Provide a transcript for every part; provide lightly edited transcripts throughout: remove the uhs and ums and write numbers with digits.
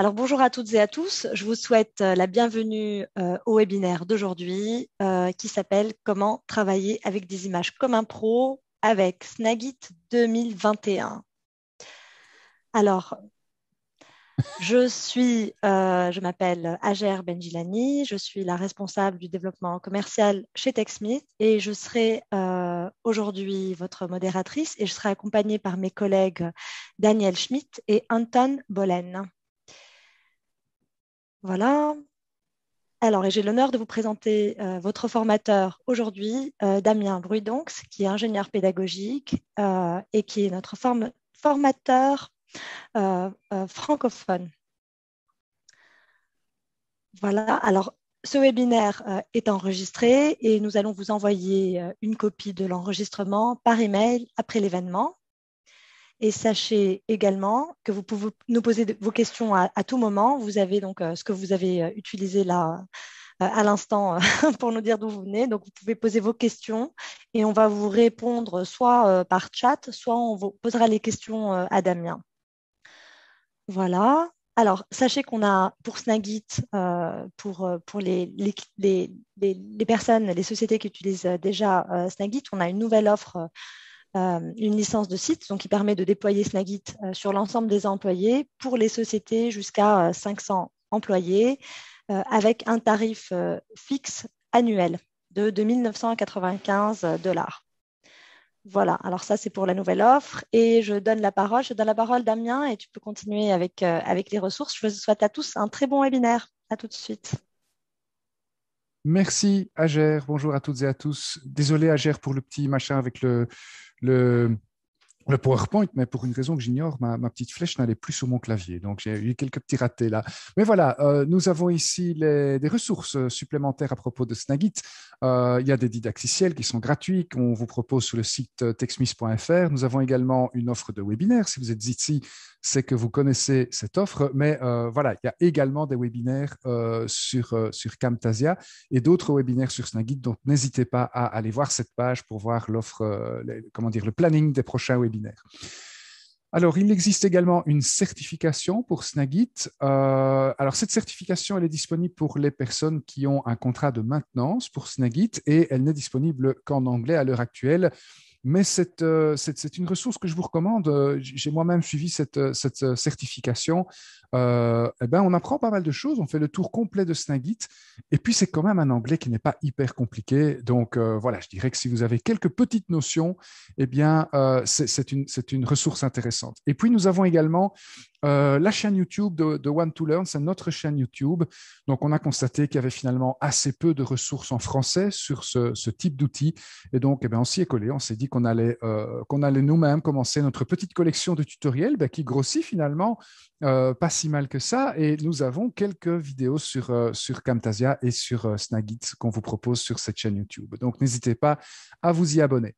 Alors bonjour à toutes et à tous, je vous souhaite la bienvenue au webinaire d'aujourd'hui qui s'appelle Comment travailler avec des images comme un pro avec Snagit 2021. Alors, je m'appelle Hajer Benjilani, je suis la responsable du développement commercial chez TechSmith et je serai aujourd'hui votre modératrice et je serai accompagnée par mes collègues Daniel Schmidt et Anton Bollen. Voilà. Alors, et j'ai l'honneur de vous présenter votre formateur aujourd'hui, Damien Brudonx, qui est ingénieur pédagogique et qui est notre formateur francophone. Voilà, alors ce webinaire est enregistré et nous allons vous envoyer une copie de l'enregistrement par email après l'événement. Et sachez également que vous pouvez nous poser vos questions à tout moment. Vous avez donc ce que vous avez utilisé là à l'instant pour nous dire d'où vous venez. Donc, vous pouvez poser vos questions et on va vous répondre soit par chat, soit on vous posera les questions à Damien. Voilà. Alors, sachez qu'on a pour Snagit, pour les personnes, les sociétés qui utilisent déjà Snagit, on a une nouvelle offre, une licence de site donc, qui permet de déployer Snagit sur l'ensemble des employés pour les sociétés jusqu'à 500 employés avec un tarif fixe annuel de 2 995 $. Voilà, alors ça c'est pour la nouvelle offre et je donne la parole Damien et tu peux continuer avec les ressources. Je vous souhaite à tous un très bon webinaire. À tout de suite. Merci, Hajer. Bonjour à toutes et à tous. Désolé, Hajer, pour le petit machin avec le, le PowerPoint, mais pour une raison que j'ignore, ma petite flèche n'allait plus sur mon clavier. Donc, j'ai eu quelques petits ratés là. Mais voilà, nous avons ici des ressources supplémentaires à propos de Snagit. Il y a des didacticiels qui sont gratuits, qu'on vous propose sur le site techsmith.fr. Nous avons également une offre de webinaire. Si vous êtes ici, c'est que vous connaissez cette offre. Mais voilà, il y a également des webinaires sur Camtasia et d'autres webinaires sur Snagit. Donc, n'hésitez pas à aller voir cette page pour voir l'offre, le planning des prochains webinaires. Alors, il existe également une certification pour Snagit. Alors, cette certification, elle est disponible pour les personnes qui ont un contrat de maintenance pour Snagit et elle n'est disponible qu'en anglais à l'heure actuelle. Mais c'est une ressource que je vous recommande. J'ai moi-même suivi cette certification. On apprend pas mal de choses. On fait le tour complet de Snagit. Et puis, c'est quand même un anglais qui n'est pas hyper compliqué. Donc, voilà, je dirais que si vous avez quelques petites notions, eh bien, c'est une ressource intéressante. Et puis, nous avons également la chaîne YouTube de One to Learn, c'est notre chaîne YouTube. Donc, on a constaté qu'il y avait finalement assez peu de ressources en français sur ce type d'outils. Et donc, on s'y est collé. On s'est dit qu'on allait nous-mêmes commencer notre petite collection de tutoriels qui grossit finalement pas si mal que ça. Et nous avons quelques vidéos sur Camtasia et sur Snagit qu'on vous propose sur cette chaîne YouTube. Donc, n'hésitez pas à vous y abonner.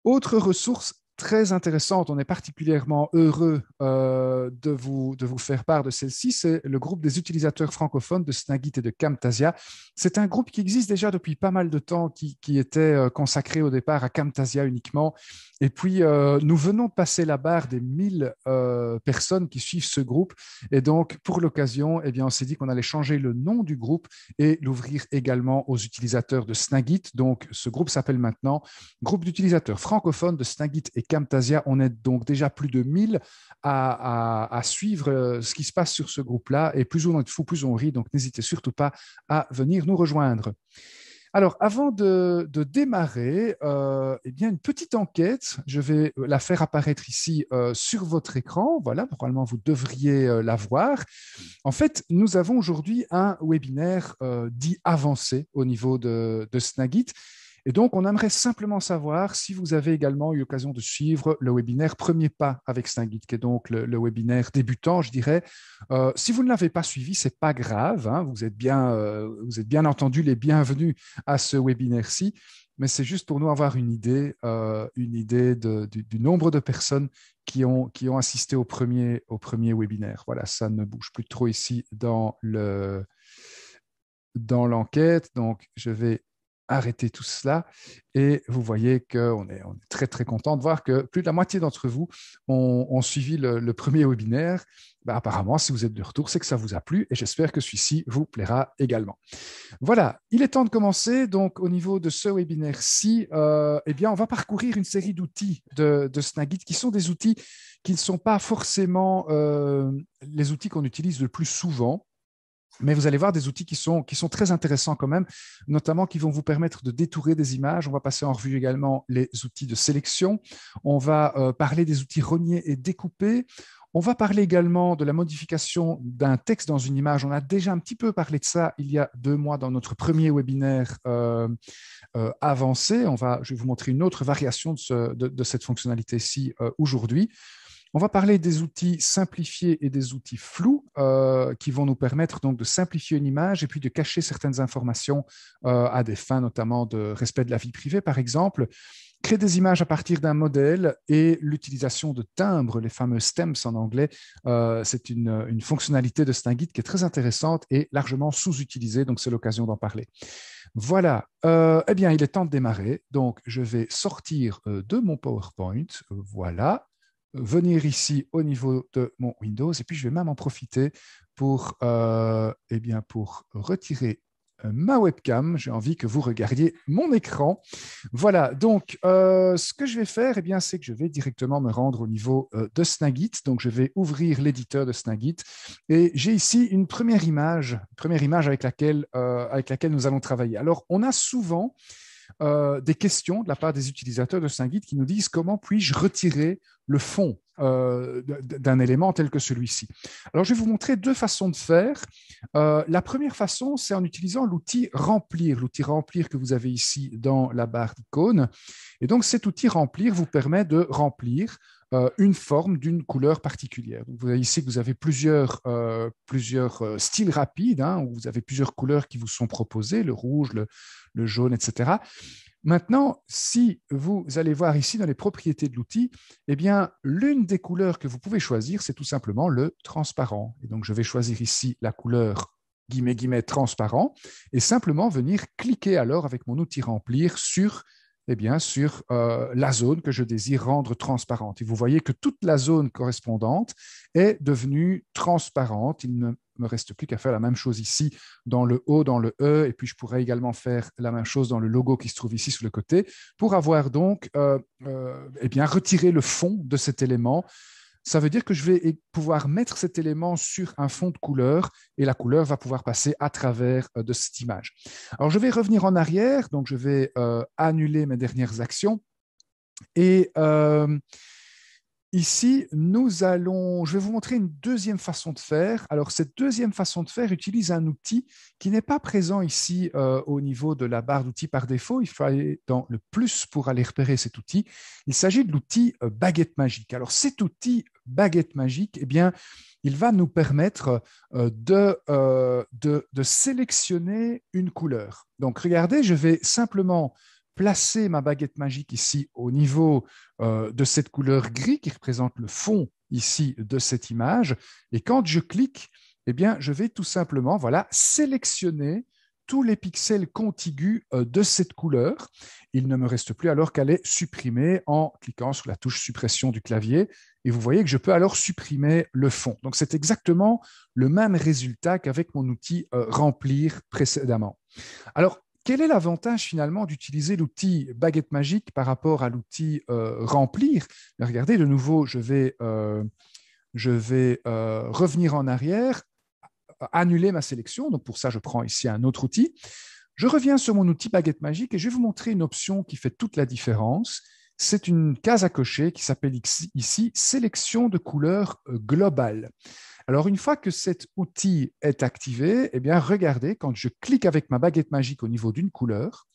Autre ressource très intéressante, on est particulièrement heureux de vous faire part de celle-ci, c'est le groupe des utilisateurs francophones de Snagit et de Camtasia. C'est un groupe qui existe déjà depuis pas mal de temps, qui était consacré au départ à Camtasia uniquement. Et puis, nous venons de passer la barre des 1000 personnes qui suivent ce groupe. Et donc, pour l'occasion, on s'est dit qu'on allait changer le nom du groupe et l'ouvrir également aux utilisateurs de Snagit. Donc, ce groupe s'appelle maintenant Groupe d'utilisateurs francophones de Snagit et Camtasia. On est donc déjà plus de 1000 à suivre ce qui se passe sur ce groupe-là. Et plus on est fou, plus on rit. Donc, n'hésitez surtout pas à venir nous rejoindre. Alors, avant de démarrer, une petite enquête, je vais la faire apparaître ici sur votre écran. Voilà, normalement, vous devriez la voir. En fait, nous avons aujourd'hui un webinaire dit avancé au niveau de Snagit. Et donc, on aimerait simplement savoir si vous avez également eu l'occasion de suivre le webinaire Premier pas avec Snagit, qui est donc le webinaire débutant, je dirais. Si vous ne l'avez pas suivi, c'est pas grave, hein, vous êtes bien entendu les bienvenus à ce webinaire-ci, mais c'est juste pour nous avoir une idée du nombre de personnes qui ont assisté au premier webinaire. Voilà, ça ne bouge plus trop ici dans l'enquête, donc je vais arrêter tout cela et vous voyez qu'on est très, très content de voir que plus de la moitié d'entre vous ont suivi le premier webinaire. Apparemment, si vous êtes de retour, c'est que ça vous a plu et j'espère que celui-ci vous plaira également. Voilà, il est temps de commencer. Donc, au niveau de ce webinaire-ci, on va parcourir une série d'outils de Snagit qui sont des outils qui ne sont pas forcément les outils qu'on utilise le plus souvent. Mais vous allez voir des outils qui sont très intéressants quand même, notamment qui vont vous permettre de détourer des images. On va passer en revue également les outils de sélection. On va parler des outils rogner et découper. On va parler également de la modification d'un texte dans une image. On a déjà un petit peu parlé de ça il y a 2 mois dans notre premier webinaire avancé. Je vais vous montrer une autre variation de cette fonctionnalité-ci aujourd'hui. On va parler des outils simplifiés et des outils flous qui vont nous permettre donc de simplifier une image et puis de cacher certaines informations à des fins notamment de respect de la vie privée, par exemple. Créer des images à partir d'un modèle et l'utilisation de timbres, les fameux stems en anglais, c'est une fonctionnalité de Snagit qui est très intéressante et largement sous-utilisée, donc c'est l'occasion d'en parler. Voilà, il est temps de démarrer. Donc, je vais sortir de mon PowerPoint, voilà, venir ici au niveau de mon Windows et puis je vais même en profiter pour retirer ma webcam. J'ai envie que vous regardiez mon écran. Voilà, donc ce que je vais faire, c'est que je vais directement me rendre au niveau de Snagit. Donc, je vais ouvrir l'éditeur de Snagit et j'ai ici une première image avec laquelle nous allons travailler. Alors, on a souvent des questions de la part des utilisateurs de Snagit qui nous disent comment puis-je retirer le fond d'un élément tel que celui-ci. Alors, je vais vous montrer 2 façons de faire. La première façon, c'est en utilisant l'outil remplir que vous avez ici dans la barre d'icônes. Et donc, cet outil remplir vous permet de remplir une forme d'une couleur particulière. Donc, vous voyez ici que vous avez plusieurs styles rapides, où vous avez plusieurs couleurs qui vous sont proposées, le rouge, le jaune, etc. Maintenant, si vous allez voir ici dans les propriétés de l'outil, l'une des couleurs que vous pouvez choisir, c'est tout simplement le transparent. Et donc, je vais choisir ici la couleur transparent et simplement venir cliquer alors avec mon outil remplir sur la zone que je désire rendre transparente. Et vous voyez que toute la zone correspondante est devenue transparente. Il ne me reste plus qu'à faire la même chose ici dans le O, dans le E, et puis je pourrais également faire la même chose dans le logo qui se trouve ici sur le côté pour avoir donc retiré le fond de cet élément. Ça veut dire que je vais pouvoir mettre cet élément sur un fond de couleur et la couleur va pouvoir passer à travers de cette image. Alors, je vais revenir en arrière, donc je vais annuler mes dernières actions et ici, je vais vous montrer une deuxième façon de faire. Alors, cette deuxième façon de faire utilise un outil qui n'est pas présent ici au niveau de la barre d'outils par défaut. Il faut aller dans le plus pour aller repérer cet outil. Il s'agit de l'outil Baguette Magique. Alors, cet outil Baguette Magique, il va nous permettre de sélectionner une couleur. Donc, regardez, je vais simplement placer ma baguette magique ici au niveau de cette couleur gris qui représente le fond ici de cette image. Et quand je clique, je vais tout simplement sélectionner tous les pixels contigus de cette couleur. Il ne me reste plus alors qu'à les supprimer en cliquant sur la touche suppression du clavier. Et vous voyez que je peux alors supprimer le fond. Donc, c'est exactement le même résultat qu'avec mon outil remplir précédemment. Alors, quel est l'avantage finalement d'utiliser l'outil Baguette Magique par rapport à l'outil Remplir? Regardez, de nouveau, je vais revenir en arrière, annuler ma sélection. Donc pour ça, je prends ici un autre outil. Je reviens sur mon outil Baguette Magique et je vais vous montrer une option qui fait toute la différence. C'est une case à cocher qui s'appelle ici « Sélection de couleurs globale ». Alors, une fois que cet outil est activé, regardez, quand je clique avec ma baguette magique au niveau d'une couleur,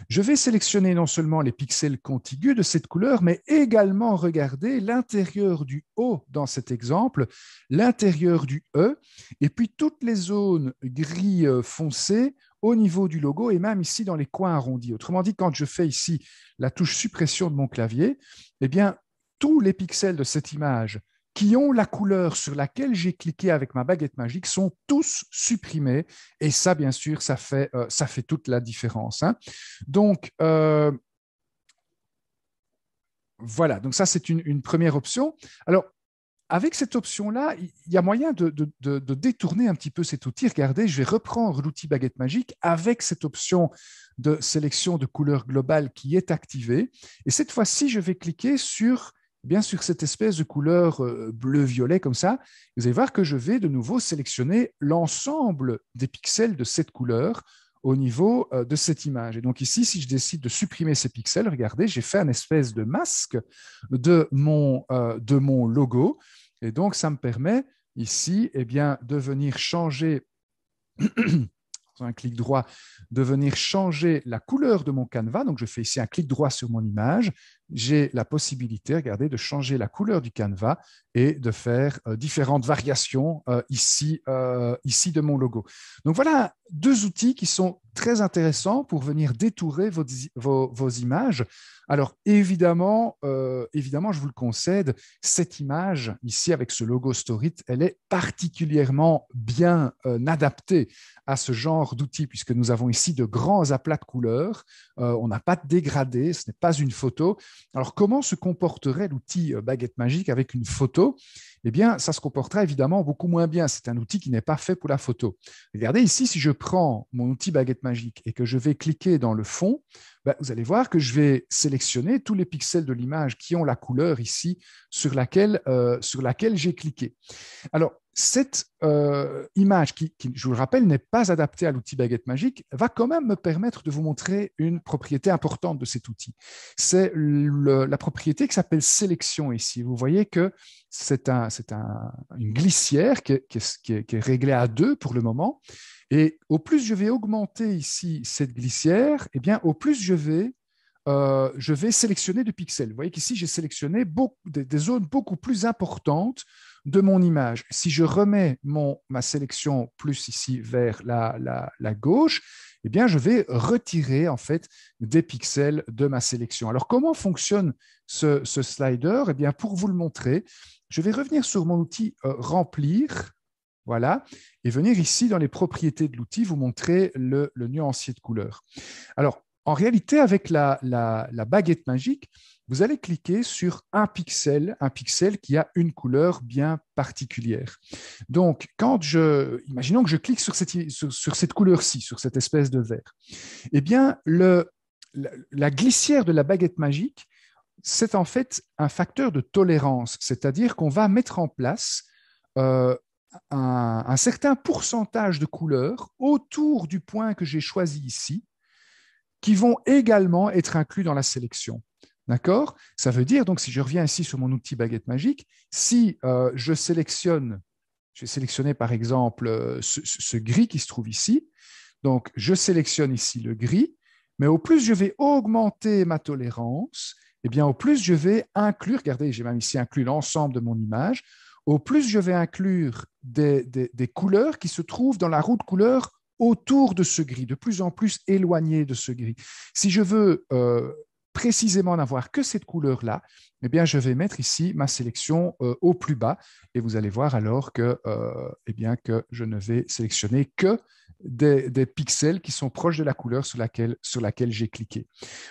je vais sélectionner non seulement les pixels contigus de cette couleur, mais également regarder l'intérieur du O dans cet exemple, l'intérieur du E, et puis toutes les zones gris foncé au niveau du logo et même ici dans les coins arrondis. Autrement dit, quand je fais ici la touche suppression de mon clavier, tous les pixels de cette image qui ont la couleur sur laquelle j'ai cliqué avec ma baguette magique sont tous supprimés. Et ça, bien sûr, ça fait toute la différence. Hein. Donc, voilà, donc ça, c'est une première option. Alors, avec cette option-là, il y a moyen de détourner un petit peu cet outil. Regardez, je vais reprendre l'outil baguette magique avec cette option de sélection de couleur globale qui est activée. Et cette fois-ci, je vais cliquer sur, bien sûr, cette espèce de couleur bleu-violet comme ça. Vous allez voir que je vais de nouveau sélectionner l'ensemble des pixels de cette couleur au niveau de cette image. Et donc ici, si je décide de supprimer ces pixels, regardez, j'ai fait un espèce de masque de mon logo. Et donc, ça me permet ici eh bien, de venir changer, un clic droit, de venir changer la couleur de mon canevas. Donc, je fais ici un clic droit sur mon image. J'ai la possibilité, regardez, de changer la couleur du canevas et de faire différentes variations ici de mon logo. Donc, voilà deux outils qui sont très intéressants pour venir détourer vos images. Alors, évidemment, je vous le concède, cette image ici avec ce logo Storyt, elle est particulièrement bien adaptée à ce genre d'outils puisque nous avons ici de grands aplats de couleurs. On n'a pas de dégradé, ce n'est pas une photo. Alors, comment se comporterait l'outil baguette magique avec une photo? Eh bien, ça se comportera évidemment beaucoup moins bien. C'est un outil qui n'est pas fait pour la photo. Regardez ici, si je prends mon outil baguette magique et que je vais cliquer dans le fond, vous allez voir que je vais sélectionner tous les pixels de l'image qui ont la couleur ici sur laquelle j'ai cliqué. Alors, cette image qui, je vous le rappelle, n'est pas adaptée à l'outil baguette magique, va quand même me permettre de vous montrer une propriété importante de cet outil. C'est la propriété qui s'appelle sélection ici. Vous voyez que c'est une glissière qui est réglée à 2 pour le moment. Et au plus je vais augmenter ici cette glissière, eh bien, au plus je vais sélectionner de pixels. Vous voyez qu'ici, j'ai sélectionné des zones beaucoup plus importantes de mon image. Si je remets ma sélection plus ici vers la gauche, eh bien, je vais retirer en fait des pixels de ma sélection. Alors, comment fonctionne ce slider? Eh bien, pour vous le montrer, je vais revenir sur mon outil Remplir. Voilà, et venir ici dans les propriétés de l'outil, vous montrer le nuancier de couleur. Alors, en réalité, avec la baguette magique, vous allez cliquer sur un pixel qui a une couleur bien particulière. Donc, imaginons que je clique sur cette couleur-ci, sur cette espèce de vert. Eh bien, la glissière de la baguette magique, c'est en fait un facteur de tolérance, c'est-à-dire qu'on va mettre en place un certain pourcentage de couleurs autour du point que j'ai choisi ici, qui vont également être inclus dans la sélection. D'accord? Ça veut dire, donc, si je reviens ici sur mon outil baguette magique, si je vais sélectionner par exemple ce gris qui se trouve ici, donc je sélectionne ici le gris, mais au plus je vais augmenter ma tolérance, eh bien, au plus je vais inclure, regardez, j'ai même ici inclus l'ensemble de mon image, au plus je vais inclure des couleurs qui se trouvent dans la roue de couleurs autour de ce gris, de plus en plus éloigné de ce gris. Si je veux précisément n'avoir que cette couleur-là, eh bien, je vais mettre ici ma sélection au plus bas et vous allez voir alors que je ne vais sélectionner que des pixels qui sont proches de la couleur sur laquelle j'ai cliqué.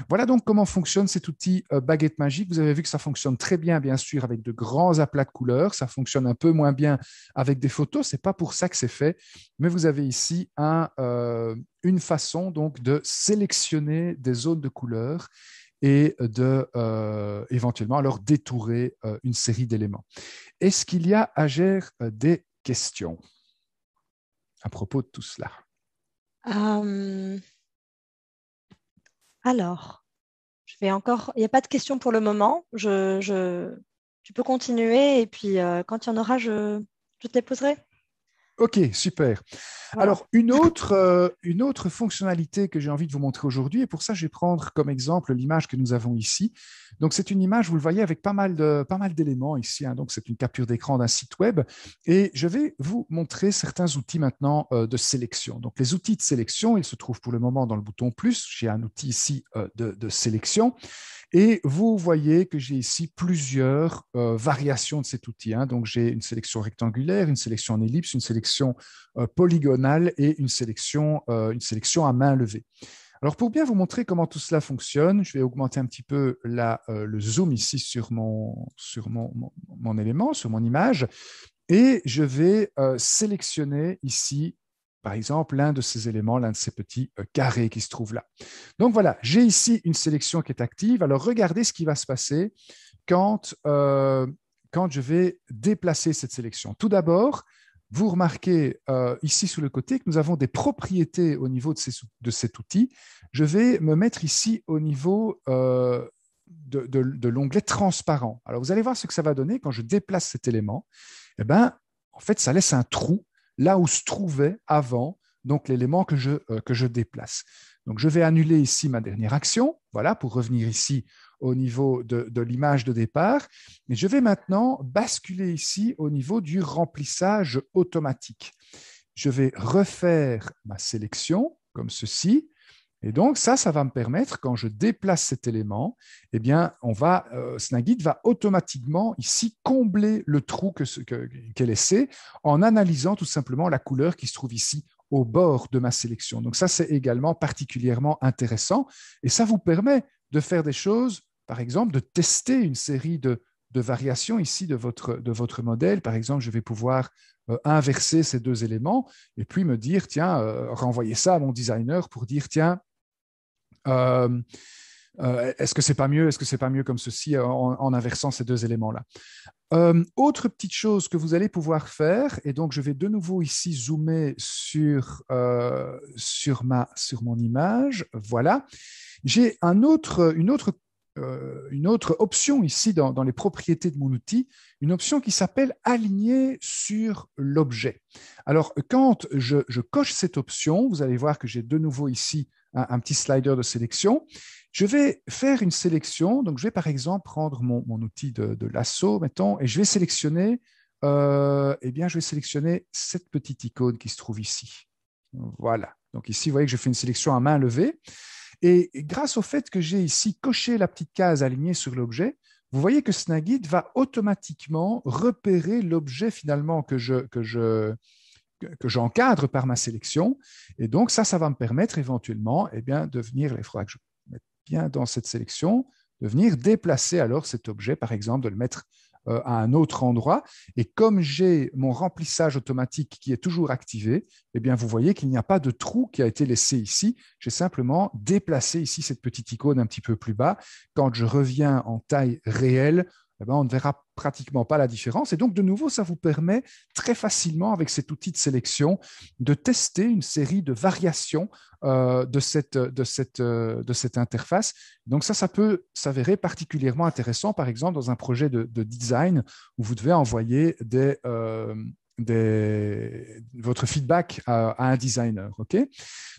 Voilà donc comment fonctionne cet outil baguette magique. Vous avez vu que ça fonctionne très bien, bien sûr, avec de grands aplats de couleurs. Ça fonctionne un peu moins bien avec des photos. Ce n'est pas pour ça que c'est fait, mais vous avez ici une façon donc de sélectionner des zones de couleurs et éventuellement alors détourer une série d'éléments. Est-ce qu'il y a, Ager, des questions à propos de tout cela? Alors, il n'y a pas de questions pour le moment. Tu peux continuer et puis quand il y en aura, je te les poserai. OK, super. Voilà. Alors, une autre fonctionnalité que j'ai envie de vous montrer aujourd'hui, et pour ça, je vais prendre comme exemple l'image que nous avons ici. Donc, c'est une image, vous le voyez, avec pas mal d'éléments ici, hein. Donc, c'est une capture d'écran d'un site web. Et je vais vous montrer certains outils maintenant de sélection. Donc, les outils de sélection, ils se trouvent pour le moment dans le bouton plus. J'ai un outil ici de sélection. Et vous voyez que j'ai ici plusieurs variations de cet outil, hein. Donc, j'ai une sélection rectangulaire, une sélection en ellipse, une sélection polygonale et une sélection à main levée. Alors, pour bien vous montrer comment tout cela fonctionne, je vais augmenter un petit peu le zoom ici sur mon élément, sur mon image, et je vais sélectionner ici, par exemple, l'un de ces éléments, l'un de ces petits carrés qui se trouvent là. Donc voilà, j'ai ici une sélection qui est active. Alors regardez ce qui va se passer quand je vais déplacer cette sélection. Tout d'abord, vous remarquez ici sur le côté que nous avons des propriétés au niveau de cet outil. Je vais me mettre ici au niveau de l'onglet transparent. Alors vous allez voir ce que ça va donner quand je déplace cet élément. Eh bien, en fait, ça laisse un trou là où se trouvait avant donc l'élément que je déplace. Donc, je vais annuler ici ma dernière action, voilà, pour revenir ici au niveau de l'image de départ. Et je vais maintenant basculer ici au niveau du remplissage automatique. Je vais refaire ma sélection comme ceci. Et donc, ça va me permettre, quand je déplace cet élément, eh bien, Snagit va automatiquement ici combler le trou qu'est laissé en analysant tout simplement la couleur qui se trouve ici au bord de ma sélection. Donc, ça, c'est également particulièrement intéressant. Et ça vous permet de faire des choses, par exemple, de tester une série de variations ici de votre modèle. Par exemple, je vais pouvoir inverser ces deux éléments et puis me dire, tiens, renvoyer ça à mon designer pour dire, tiens, est-ce que c'est pas mieux? Est-ce que c'est pas mieux comme ceci en inversant ces deux éléments-là? Autre petite chose que vous allez pouvoir faire, et donc je vais de nouveau ici zoomer sur mon image. Voilà. J'ai une autre option ici dans les propriétés de mon outil, une option qui s'appelle aligner sur l'objet. Alors, quand je coche cette option, vous allez voir que j'ai de nouveau ici un petit slider de sélection. Je vais faire une sélection. Donc, je vais par exemple prendre mon outil de lasso, mettons, et je vais sélectionner, cette petite icône qui se trouve ici. Voilà. Donc ici, vous voyez que je fais une sélection à main levée. Et grâce au fait que j'ai ici coché la petite case alignée sur l'objet, vous voyez que Snagit va automatiquement repérer l'objet finalement que j'encadre par ma sélection. Et donc, ça va me permettre éventuellement de venir, il faudra que je mette bien dans cette sélection, de venir déplacer alors cet objet, par exemple, de le mettre à un autre endroit. Et comme j'ai mon remplissage automatique qui est toujours activé, vous voyez qu'il n'y a pas de trou qui a été laissé ici. J'ai simplement déplacé ici cette petite icône un petit peu plus bas. Quand je reviens en taille réelle, on ne verra pratiquement pas la différence. Et donc, de nouveau, ça vous permet très facilement, avec cet outil de sélection, de tester une série de variations de cette interface. Donc, ça peut s'avérer particulièrement intéressant, par exemple, dans un projet de design où vous devez envoyer votre feedback à un designer. Okay.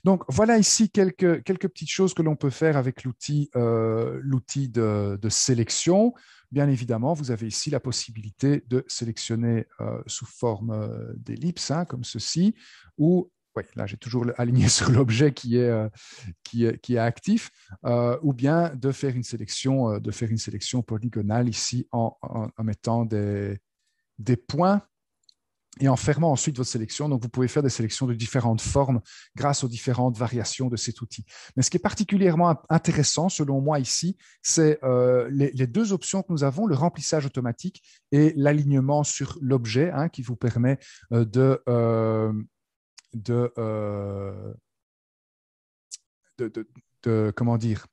Donc, voilà ici quelques petites choses que l'on peut faire avec l'outil de sélection. Bien évidemment, vous avez ici la possibilité de sélectionner sous forme d'ellipse, hein, comme ceci, ou, oui, là j'ai toujours aligné sur l'objet qui est actif, ou bien de faire une sélection polygonale ici en mettant des points et en fermant ensuite votre sélection. Donc, vous pouvez faire des sélections de différentes formes grâce aux différentes variations de cet outil. Mais ce qui est particulièrement intéressant, selon moi, ici, c'est les deux options que nous avons, le remplissage automatique et l'alignement sur l'objet, hein, qui vous permet comment dire,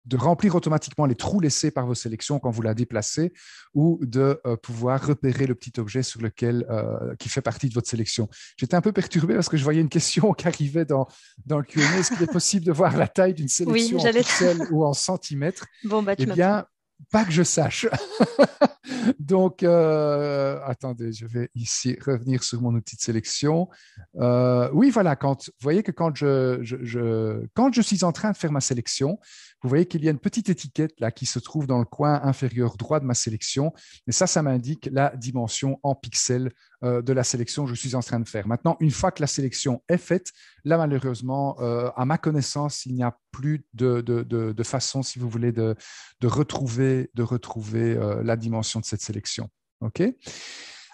de remplir automatiquement les trous laissés par vos sélections quand vous la déplacez ou de pouvoir repérer le petit objet qui fait partie de votre sélection. J'étais un peu perturbé parce que je voyais une question qui arrivait dans le Q&A. Est-ce qu'il est possible de voir la taille d'une sélection en pixels ou en centimètres? Bon, Eh bien, Pas que je sache. Donc, attendez, je vais ici revenir sur mon outil de sélection. Oui, voilà, vous voyez que quand quand je suis en train de faire ma sélection, vous voyez qu'il y a une petite étiquette là qui se trouve dans le coin inférieur droit de ma sélection. Et ça m'indique la dimension en pixels de la sélection que je suis en train de faire. Maintenant, une fois que la sélection est faite, là, malheureusement, à ma connaissance, il n'y a plus de façon, si vous voulez, de retrouver la dimension de cette sélection. OK?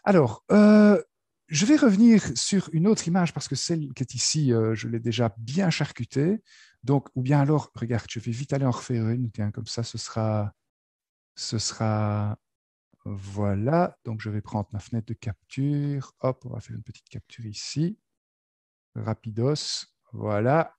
Alors, je vais revenir sur une autre image parce que celle qui est ici, je l'ai déjà bien charcutée. Donc, ou bien alors, regarde, je vais vite aller en refaire une. Tiens, comme ça, ce sera voilà. Donc, je vais prendre ma fenêtre de capture. Hop, on va faire une petite capture ici. Rapidos. Voilà.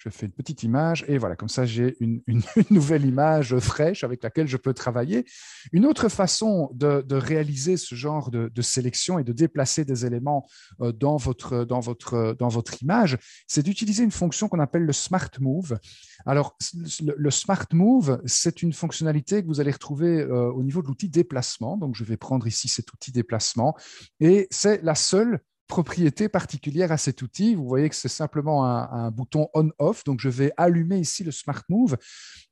Je fais une petite image et voilà, comme ça, j'ai une nouvelle image fraîche avec laquelle je peux travailler. Une autre façon de réaliser ce genre de sélection et de déplacer des éléments dans votre image, c'est d'utiliser une fonction qu'on appelle le Smart Move. Alors, le Smart Move, c'est une fonctionnalité que vous allez retrouver au niveau de l'outil déplacement. Donc, je vais prendre ici cet outil déplacement et c'est la seule propriété particulière à cet outil. Vous voyez que c'est simplement un bouton on-off. Donc, je vais allumer ici le Smart Move.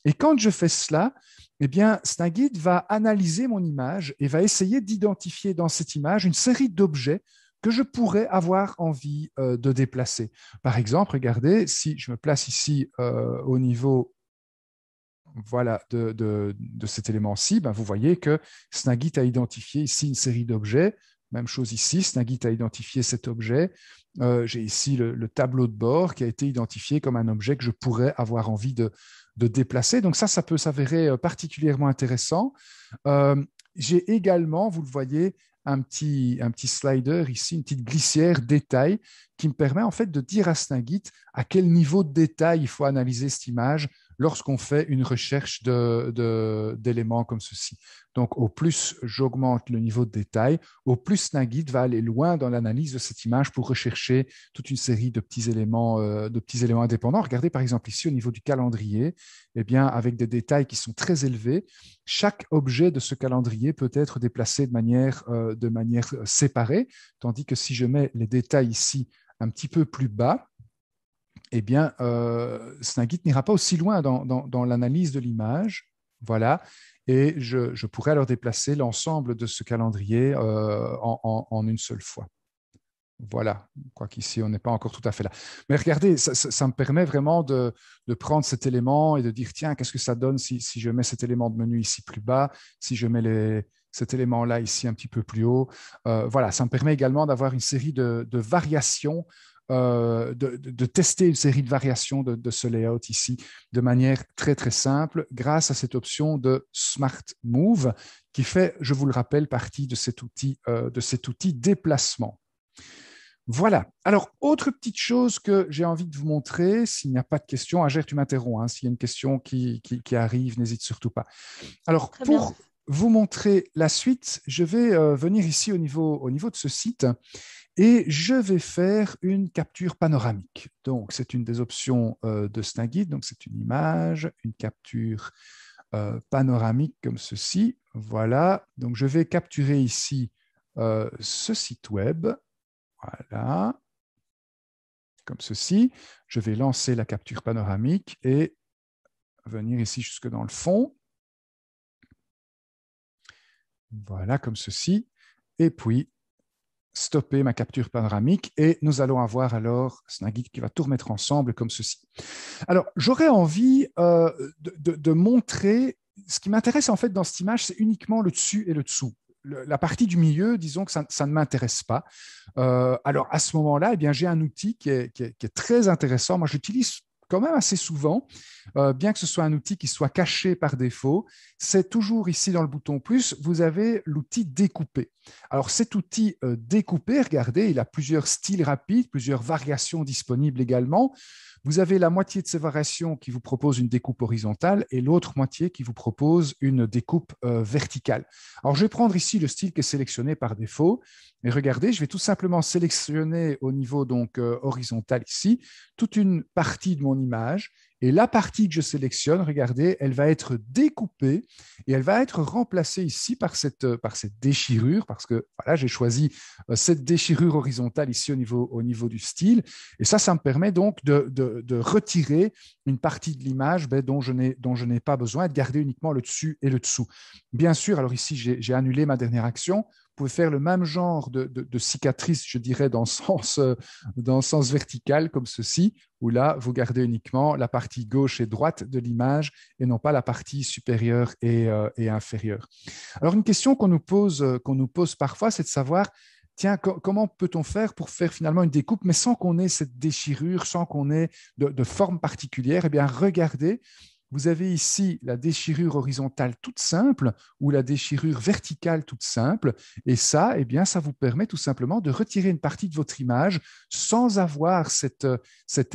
Et quand je fais cela, eh bien, Snagit va analyser mon image et va essayer d'identifier dans cette image une série d'objets que je pourrais avoir envie de déplacer. Par exemple, regardez, si je me place ici au niveau voilà, de cet élément-ci, ben, vous voyez que Snagit a identifié ici une série d'objets. Même chose ici, Snagit a identifié cet objet. J'ai ici le tableau de bord qui a été identifié comme un objet que je pourrais avoir envie de déplacer. Donc ça peut s'avérer particulièrement intéressant. J'ai également, vous le voyez, un petit slider ici, une petite glissière détail qui me permet en fait de dire à Snagit à quel niveau de détail il faut analyser cette image lorsqu'on fait une recherche d'éléments comme ceci. Donc, au plus j'augmente le niveau de détail, au plus Snagit va aller loin dans l'analyse de cette image pour rechercher toute une série de petits éléments indépendants. Regardez par exemple ici au niveau du calendrier, eh bien, avec des détails qui sont très élevés, chaque objet de ce calendrier peut être déplacé de manière séparée, tandis que si je mets les détails ici un petit peu plus bas, eh bien, Snagit n'ira pas aussi loin dans l'analyse de l'image. Voilà. Et je pourrais alors déplacer l'ensemble de ce calendrier en une seule fois. Voilà, quoiqu'ici, on n'est pas encore tout à fait là. Mais regardez, ça me permet vraiment de prendre cet élément et de dire, tiens, qu'est-ce que ça donne si je mets cet élément de menu ici plus bas, si je mets cet élément-là ici un petit peu plus haut. Voilà, ça me permet également d'avoir une série de variations, de tester une série de variations de ce layout ici de manière très, très simple grâce à cette option de Smart Move qui fait, je vous le rappelle, partie de cet outil déplacement. Voilà. Alors, autre petite chose que j'ai envie de vous montrer, s'il n'y a pas de questions, Agère, tu m'interromps, hein, s'il y a une question qui arrive, n'hésite surtout pas. Alors, pour vous montrer la suite, je vais venir ici au niveau de ce site et je vais faire une capture panoramique. Donc, c'est une des options de Snagit. Donc, c'est une image, une capture panoramique comme ceci. Voilà. Donc, je vais capturer ici ce site web. Voilà, comme ceci. Je vais lancer la capture panoramique et venir ici jusque dans le fond. Voilà, comme ceci. Et puis, stopper ma capture panoramique et nous allons avoir alors Snagit qui va tout remettre ensemble comme ceci. Alors, j'aurais envie de montrer, ce qui m'intéresse en fait dans cette image, c'est uniquement le dessus et le dessous. La partie du milieu, disons que ça ne m'intéresse pas. Alors, à ce moment-là, eh bien, j'ai un outil qui est très intéressant. Moi, j'utilise quand même assez souvent, bien que ce soit un outil qui soit caché par défaut. C'est toujours ici dans le bouton plus, vous avez l'outil découper. Alors, cet outil découper, regardez, il a plusieurs styles rapides, plusieurs variations disponibles également. Vous avez la moitié de ces variations qui vous propose une découpe horizontale et l'autre moitié qui vous propose une découpe verticale. Alors, je vais prendre ici le style qui est sélectionné par défaut. Et regardez, je vais tout simplement sélectionner au niveau donc horizontal ici toute une partie de mon image Et la partie que je sélectionne, regardez, elle va être découpée et elle va être remplacée ici par cette déchirure, parce que voilà, j'ai choisi cette déchirure horizontale ici au niveau du style. Et ça me permet donc de retirer une partie de l'image dont je n'ai pas besoin et de garder uniquement le dessus et le dessous. Bien sûr, alors ici, j'ai annulé ma dernière action. Vous pouvez faire le même genre de cicatrice, je dirais, dans le sens vertical, comme ceci, où là, vous gardez uniquement la partie gauche et droite de l'image et non pas la partie supérieure et inférieure. Alors, une question qu'on nous pose parfois, c'est de savoir, tiens, comment peut-on faire pour faire finalement une découpe, mais sans qu'on ait cette déchirure, sans qu'on ait de forme particulière? Eh bien, regardez, vous avez ici la déchirure horizontale toute simple ou la déchirure verticale toute simple. Et ça, eh bien, ça vous permet tout simplement de retirer une partie de votre image sans avoir cet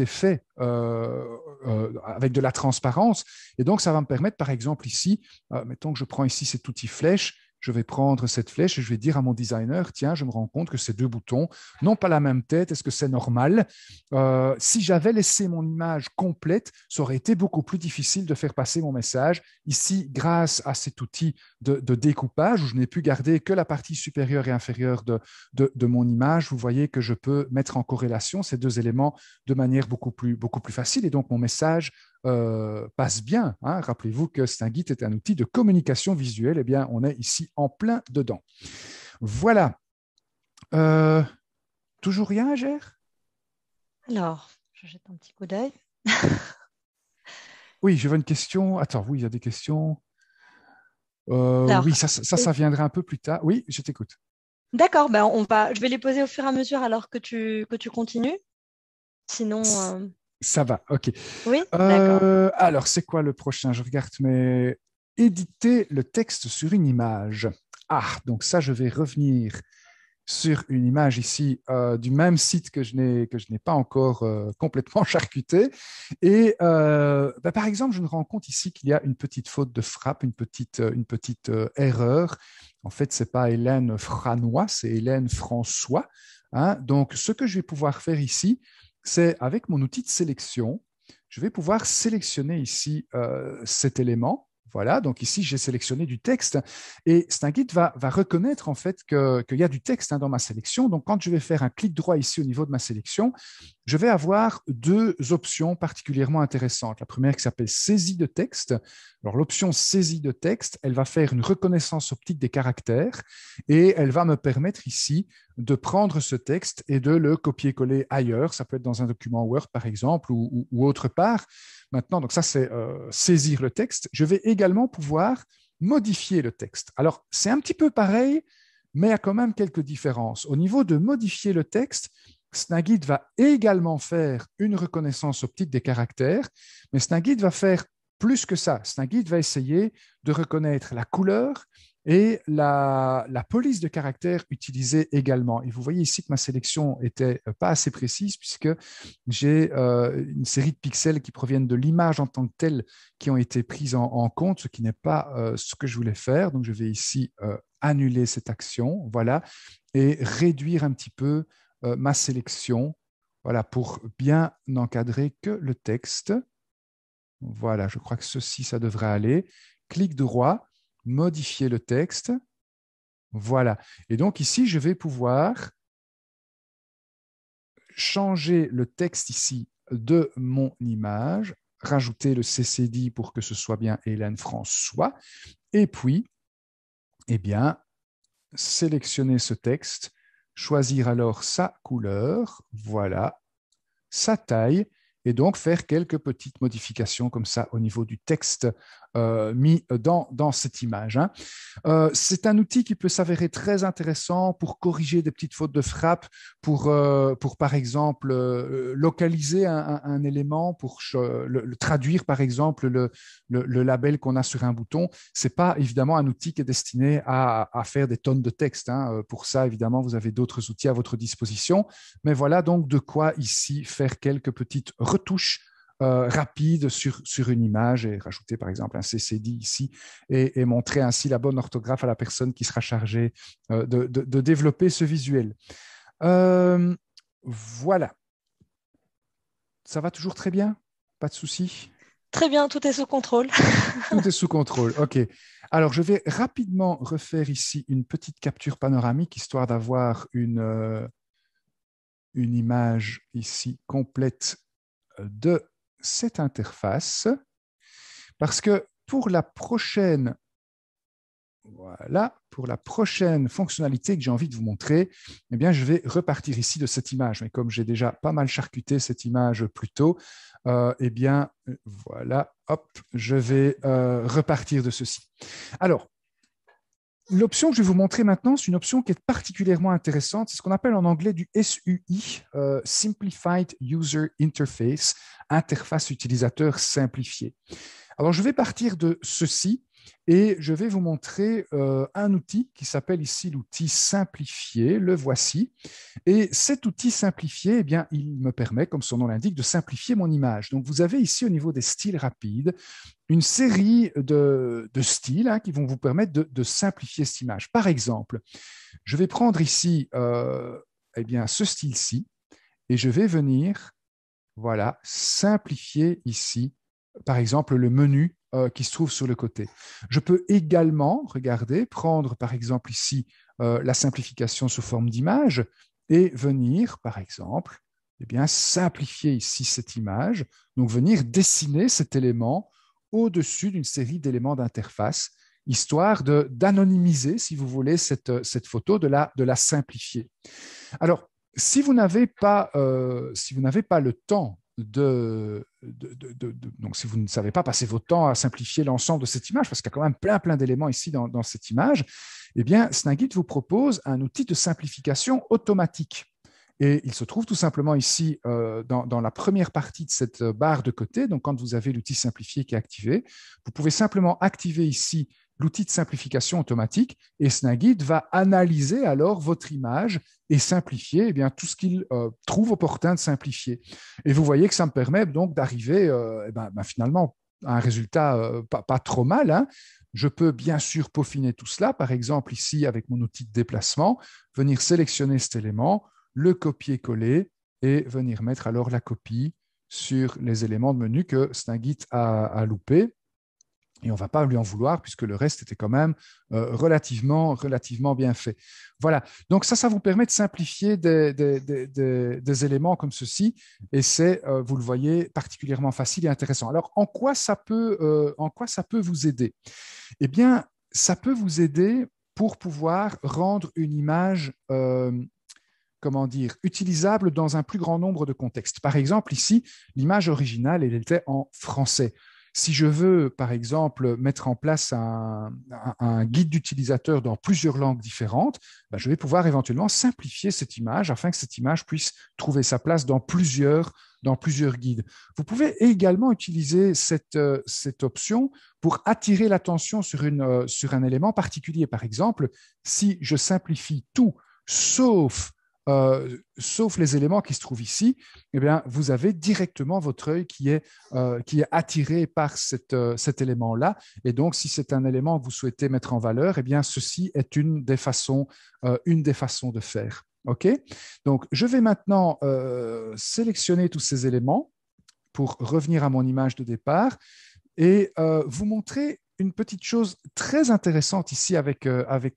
effet avec de la transparence. Et donc, ça va me permettre, par exemple, ici, mettons que je prends ici cet outil flèche, je vais prendre cette flèche et je vais dire à mon designer, tiens, je me rends compte que ces deux boutons n'ont pas la même tête, est-ce que c'est normal? Si j'avais laissé mon image complète, ça aurait été beaucoup plus difficile de faire passer mon message. Ici, grâce à cet outil de découpage, où je n'ai pu garder que la partie supérieure et inférieure de mon image, vous voyez que je peux mettre en corrélation ces deux éléments de manière beaucoup plus facile. Et donc, mon message passe bien. Hein. Rappelez-vous que Snagit est un outil de communication visuelle. Eh bien, on est ici en plein dedans. Voilà. Toujours rien, Gère? Alors, je jette un petit coup d'œil. Oui, je vois une question. Attends, oui, il y a des questions. Alors, oui, ça viendra un peu plus tard. Oui, je t'écoute. d'accord, ben je vais les poser au fur et à mesure alors que tu continues. Sinon, Ça va, ok. oui, d'accord. Alors, c'est quoi le prochain? Je regarde, mais éditer le texte sur une image. Ah, donc ça, je vais revenir sur une image ici du même site que je n'ai pas encore complètement charcuté. Et par exemple, je me rends compte ici qu'il y a une petite faute de frappe, une petite erreur. En fait, ce n'est pas Hélène Franois, c'est Hélène François. Hein. Donc, ce que je vais pouvoir faire ici, c'est avec mon outil de sélection, je vais pouvoir sélectionner ici cet élément. Voilà, donc ici, j'ai sélectionné du texte et Snagit va reconnaître en fait qu'il y a du texte dans ma sélection. Donc, quand je vais faire un clic droit ici au niveau de ma sélection, je vais avoir deux options particulièrement intéressantes. La première qui s'appelle saisie de texte. Alors, l'option saisie de texte, elle va faire une reconnaissance optique des caractères et elle va me permettre ici de prendre ce texte et de le copier-coller ailleurs. Ça peut être dans un document Word, par exemple, ou autre part. Maintenant, donc ça, c'est saisir le texte. Je vais également pouvoir modifier le texte. Alors, c'est un petit peu pareil, mais il y a quand même quelques différences. Au niveau de modifier le texte, Snagit va également faire une reconnaissance optique des caractères, mais Snagit va faire plus que ça. Snagit va essayer de reconnaître la couleur et la police de caractère utilisée également. Et vous voyez ici que ma sélection n'était pas assez précise puisque j'ai une série de pixels qui proviennent de l'image en tant que telle qui ont été prises en compte, ce qui n'est pas ce que je voulais faire. Donc, je vais ici annuler cette action, voilà, et réduire un petit peu ma sélection, voilà, pour bien n'encadrer que le texte. Voilà, je crois que ceci, ça devrait aller. Clic droit, modifier le texte. Voilà. Et donc ici, je vais pouvoir changer le texte ici de mon image, rajouter le CCD pour que ce soit bien Hélène François, et puis, eh bien, sélectionner ce texte, choisir alors sa couleur, voilà, sa taille, et donc faire quelques petites modifications comme ça au niveau du texte mis dans cette image. Hein. C'est un outil qui peut s'avérer très intéressant pour corriger des petites fautes de frappe, pour par exemple, localiser un élément, pour le traduire, par exemple, le label qu'on a sur un bouton. Ce n'est pas évidemment un outil qui est destiné à faire des tonnes de texte. Hein. Pour ça, évidemment, vous avez d'autres outils à votre disposition. Mais voilà donc de quoi ici faire quelques petites retouches rapide sur une image et rajouter par exemple un CCD ici et montrer ainsi la bonne orthographe à la personne qui sera chargée de développer ce visuel. Voilà. Ça va toujours très bien? Pas de souci? Très bien, tout est sous contrôle. Tout est sous contrôle. OK. Alors, je vais rapidement refaire ici une petite capture panoramique, histoire d'avoir une image ici complète de cette interface. Parce que pour la prochaine fonctionnalité que j'ai envie de vous montrer, eh bien, je vais repartir ici de cette image. Mais comme j'ai déjà pas mal charcuté cette image plus tôt, eh bien, voilà, hop, je vais repartir de ceci. Alors, l'option que je vais vous montrer maintenant, c'est une option qui est particulièrement intéressante. C'est ce qu'on appelle en anglais du SUI, Simplified User Interface, interface utilisateur simplifiée. Alors, je vais partir de ceci et je vais vous montrer un outil qui s'appelle ici l'outil simplifié. Le voici. Et cet outil simplifié, eh bien, il me permet, comme son nom l'indique, de simplifier mon image. Donc, vous avez ici, au niveau des styles rapides, une série de styles qui vont vous permettre de simplifier cette image. Par exemple, je vais prendre ici eh bien, ce style-ci et je vais venir voilà, simplifier ici, par exemple, le menu qui se trouve sur le côté. Je peux également, regardez, prendre par exemple ici la simplification sous forme d'image et venir, par exemple, eh bien, simplifier ici cette image, donc venir dessiner cet élément au-dessus d'une série d'éléments d'interface, histoire d'anonymiser, si vous voulez, cette photo, de la simplifier. Alors, si vous n'avez pas le temps donc si vous ne savez pas passer votre temps à simplifier l'ensemble de cette image, parce qu'il y a quand même plein d'éléments ici dans cette image, eh bien, Snagit vous propose un outil de simplification automatique. Et il se trouve tout simplement ici dans la première partie de cette barre de côté. Donc, quand vous avez l'outil simplifié qui est activé, vous pouvez simplement activer ici l'outil de simplification automatique et Snagit va analyser alors votre image et simplifier eh bien, tout ce qu'il trouve opportun de simplifier. Et vous voyez que ça me permet donc d'arriver finalement à un résultat pas trop mal. Hein. Je peux bien sûr peaufiner tout cela, par exemple ici avec mon outil de déplacement, venir sélectionner cet élément, le copier-coller et venir mettre alors la copie sur les éléments de menu que Snagit a loupé. Et on ne va pas lui en vouloir puisque le reste était quand même relativement bien fait. Voilà. Donc ça vous permet de simplifier des éléments comme ceci et c'est, vous le voyez, particulièrement facile et intéressant. Alors, en quoi ça peut vous aider? Eh bien, ça peut vous aider pour pouvoir rendre une image utilisable dans un plus grand nombre de contextes. Par exemple, ici, l'image originale, elle était en français. Si je veux, par exemple, mettre en place un guide d'utilisateur dans plusieurs langues différentes, je vais pouvoir éventuellement simplifier cette image afin que cette image puisse trouver sa place dans plusieurs guides. Vous pouvez également utiliser cette option pour attirer l'attention sur un élément particulier. Par exemple, si je simplifie tout sauf les éléments qui se trouvent ici, eh bien, vous avez directement votre œil qui est attiré par cet élément-là. Et donc, si c'est un élément que vous souhaitez mettre en valeur, eh bien, ceci est une des façons de faire. OK? Donc, je vais maintenant sélectionner tous ces éléments pour revenir à mon image de départ et vous montrer une petite chose très intéressante ici avec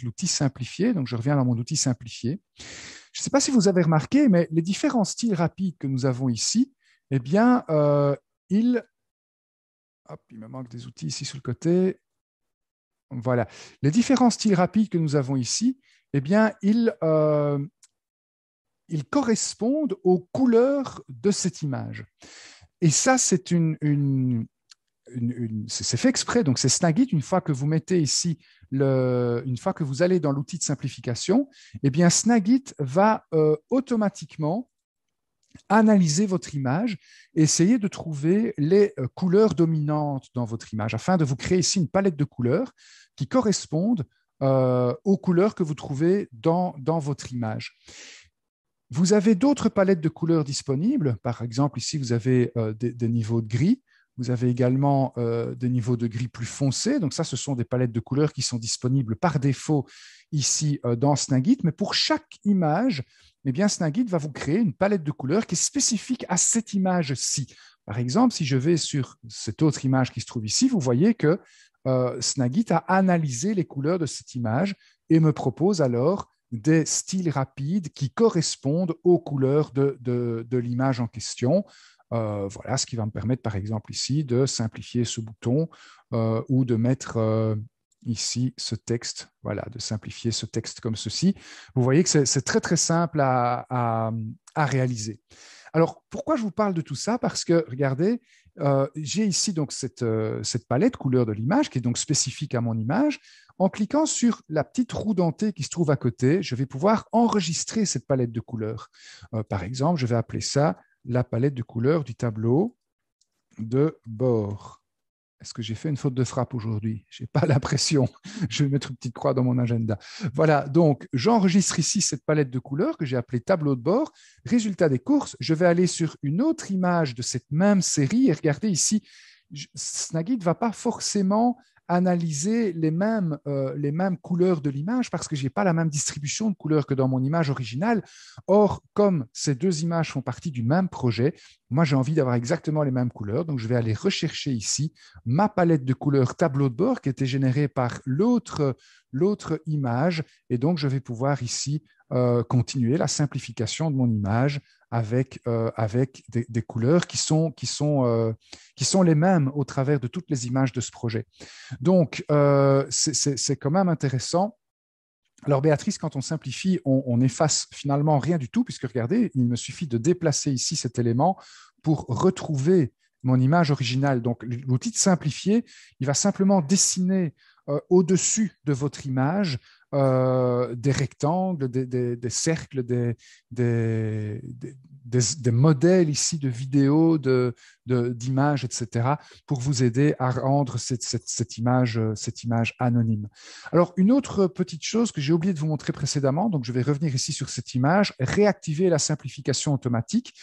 l'outil simplifié. Donc, je reviens dans mon outil simplifié. Je ne sais pas si vous avez remarqué, mais les différents styles rapides que nous avons ici, eh bien, il me manque des outils ici sur le côté. Voilà. Les différents styles rapides que nous avons ici, eh bien, ils correspondent aux couleurs de cette image. Et ça, c'est c'est fait exprès, donc c'est Snagit, une fois que vous mettez ici, une fois que vous allez dans l'outil de simplification, eh bien Snagit va automatiquement analyser votre image et essayer de trouver les couleurs dominantes dans votre image, afin de vous créer ici une palette de couleurs qui correspondent aux couleurs que vous trouvez dans votre image. Vous avez d'autres palettes de couleurs disponibles, par exemple ici vous avez des niveaux de gris. Vous avez également des niveaux de gris plus foncés. Donc ça, ce sont des palettes de couleurs qui sont disponibles par défaut ici dans Snagit. Mais pour chaque image, eh bien, Snagit va vous créer une palette de couleurs qui est spécifique à cette image-ci. Par exemple, si je vais sur cette autre image qui se trouve ici, vous voyez que Snagit a analysé les couleurs de cette image et me propose alors des styles rapides qui correspondent aux couleurs de l'image en question. Voilà, ce qui va me permettre, par exemple, ici, de simplifier ce bouton ou de mettre ici ce texte, voilà, de simplifier ce texte comme ceci. Vous voyez que c'est très, très simple à réaliser. Alors, pourquoi je vous parle de tout ça? Parce que, regardez, j'ai ici donc cette palette couleur de l'image qui est donc spécifique à mon image. En cliquant sur la petite roue dentée qui se trouve à côté, je vais pouvoir enregistrer cette palette de couleurs. Par exemple, je vais appeler ça la palette de couleurs du tableau de bord. Est-ce que j'ai fait une faute de frappe aujourd'hui? Je n'ai pas l'impression. Je vais mettre une petite croix dans mon agenda. Voilà, donc j'enregistre ici cette palette de couleurs que j'ai appelée tableau de bord. Résultat des courses, je vais aller sur une autre image de cette même série et regardez ici, Snagit ne va pas forcément analyser les mêmes couleurs de l'image parce que je n'ai pas la même distribution de couleurs que dans mon image originale. Or, comme ces deux images font partie du même projet, moi j'ai envie d'avoir exactement les mêmes couleurs, donc je vais aller rechercher ici ma palette de couleurs tableau de bord qui a été générée par l'autre image et donc je vais pouvoir ici continuer la simplification de mon image avec des couleurs qui sont les mêmes au travers de toutes les images de ce projet. Donc, c'est quand même intéressant. Alors, Béatrice, quand on simplifie, on efface finalement rien du tout, puisque regardez, il me suffit de déplacer ici cet élément pour retrouver mon image originale. Donc, l'outil de simplifier, il va simplement dessiner au-dessus de votre image des rectangles, des cercles, des modèles ici de vidéos, d'images, etc., pour vous aider à rendre cette image anonyme. Alors, une autre petite chose que j'ai oublié de vous montrer précédemment, donc je vais revenir ici sur cette image, réactiver la simplification automatique.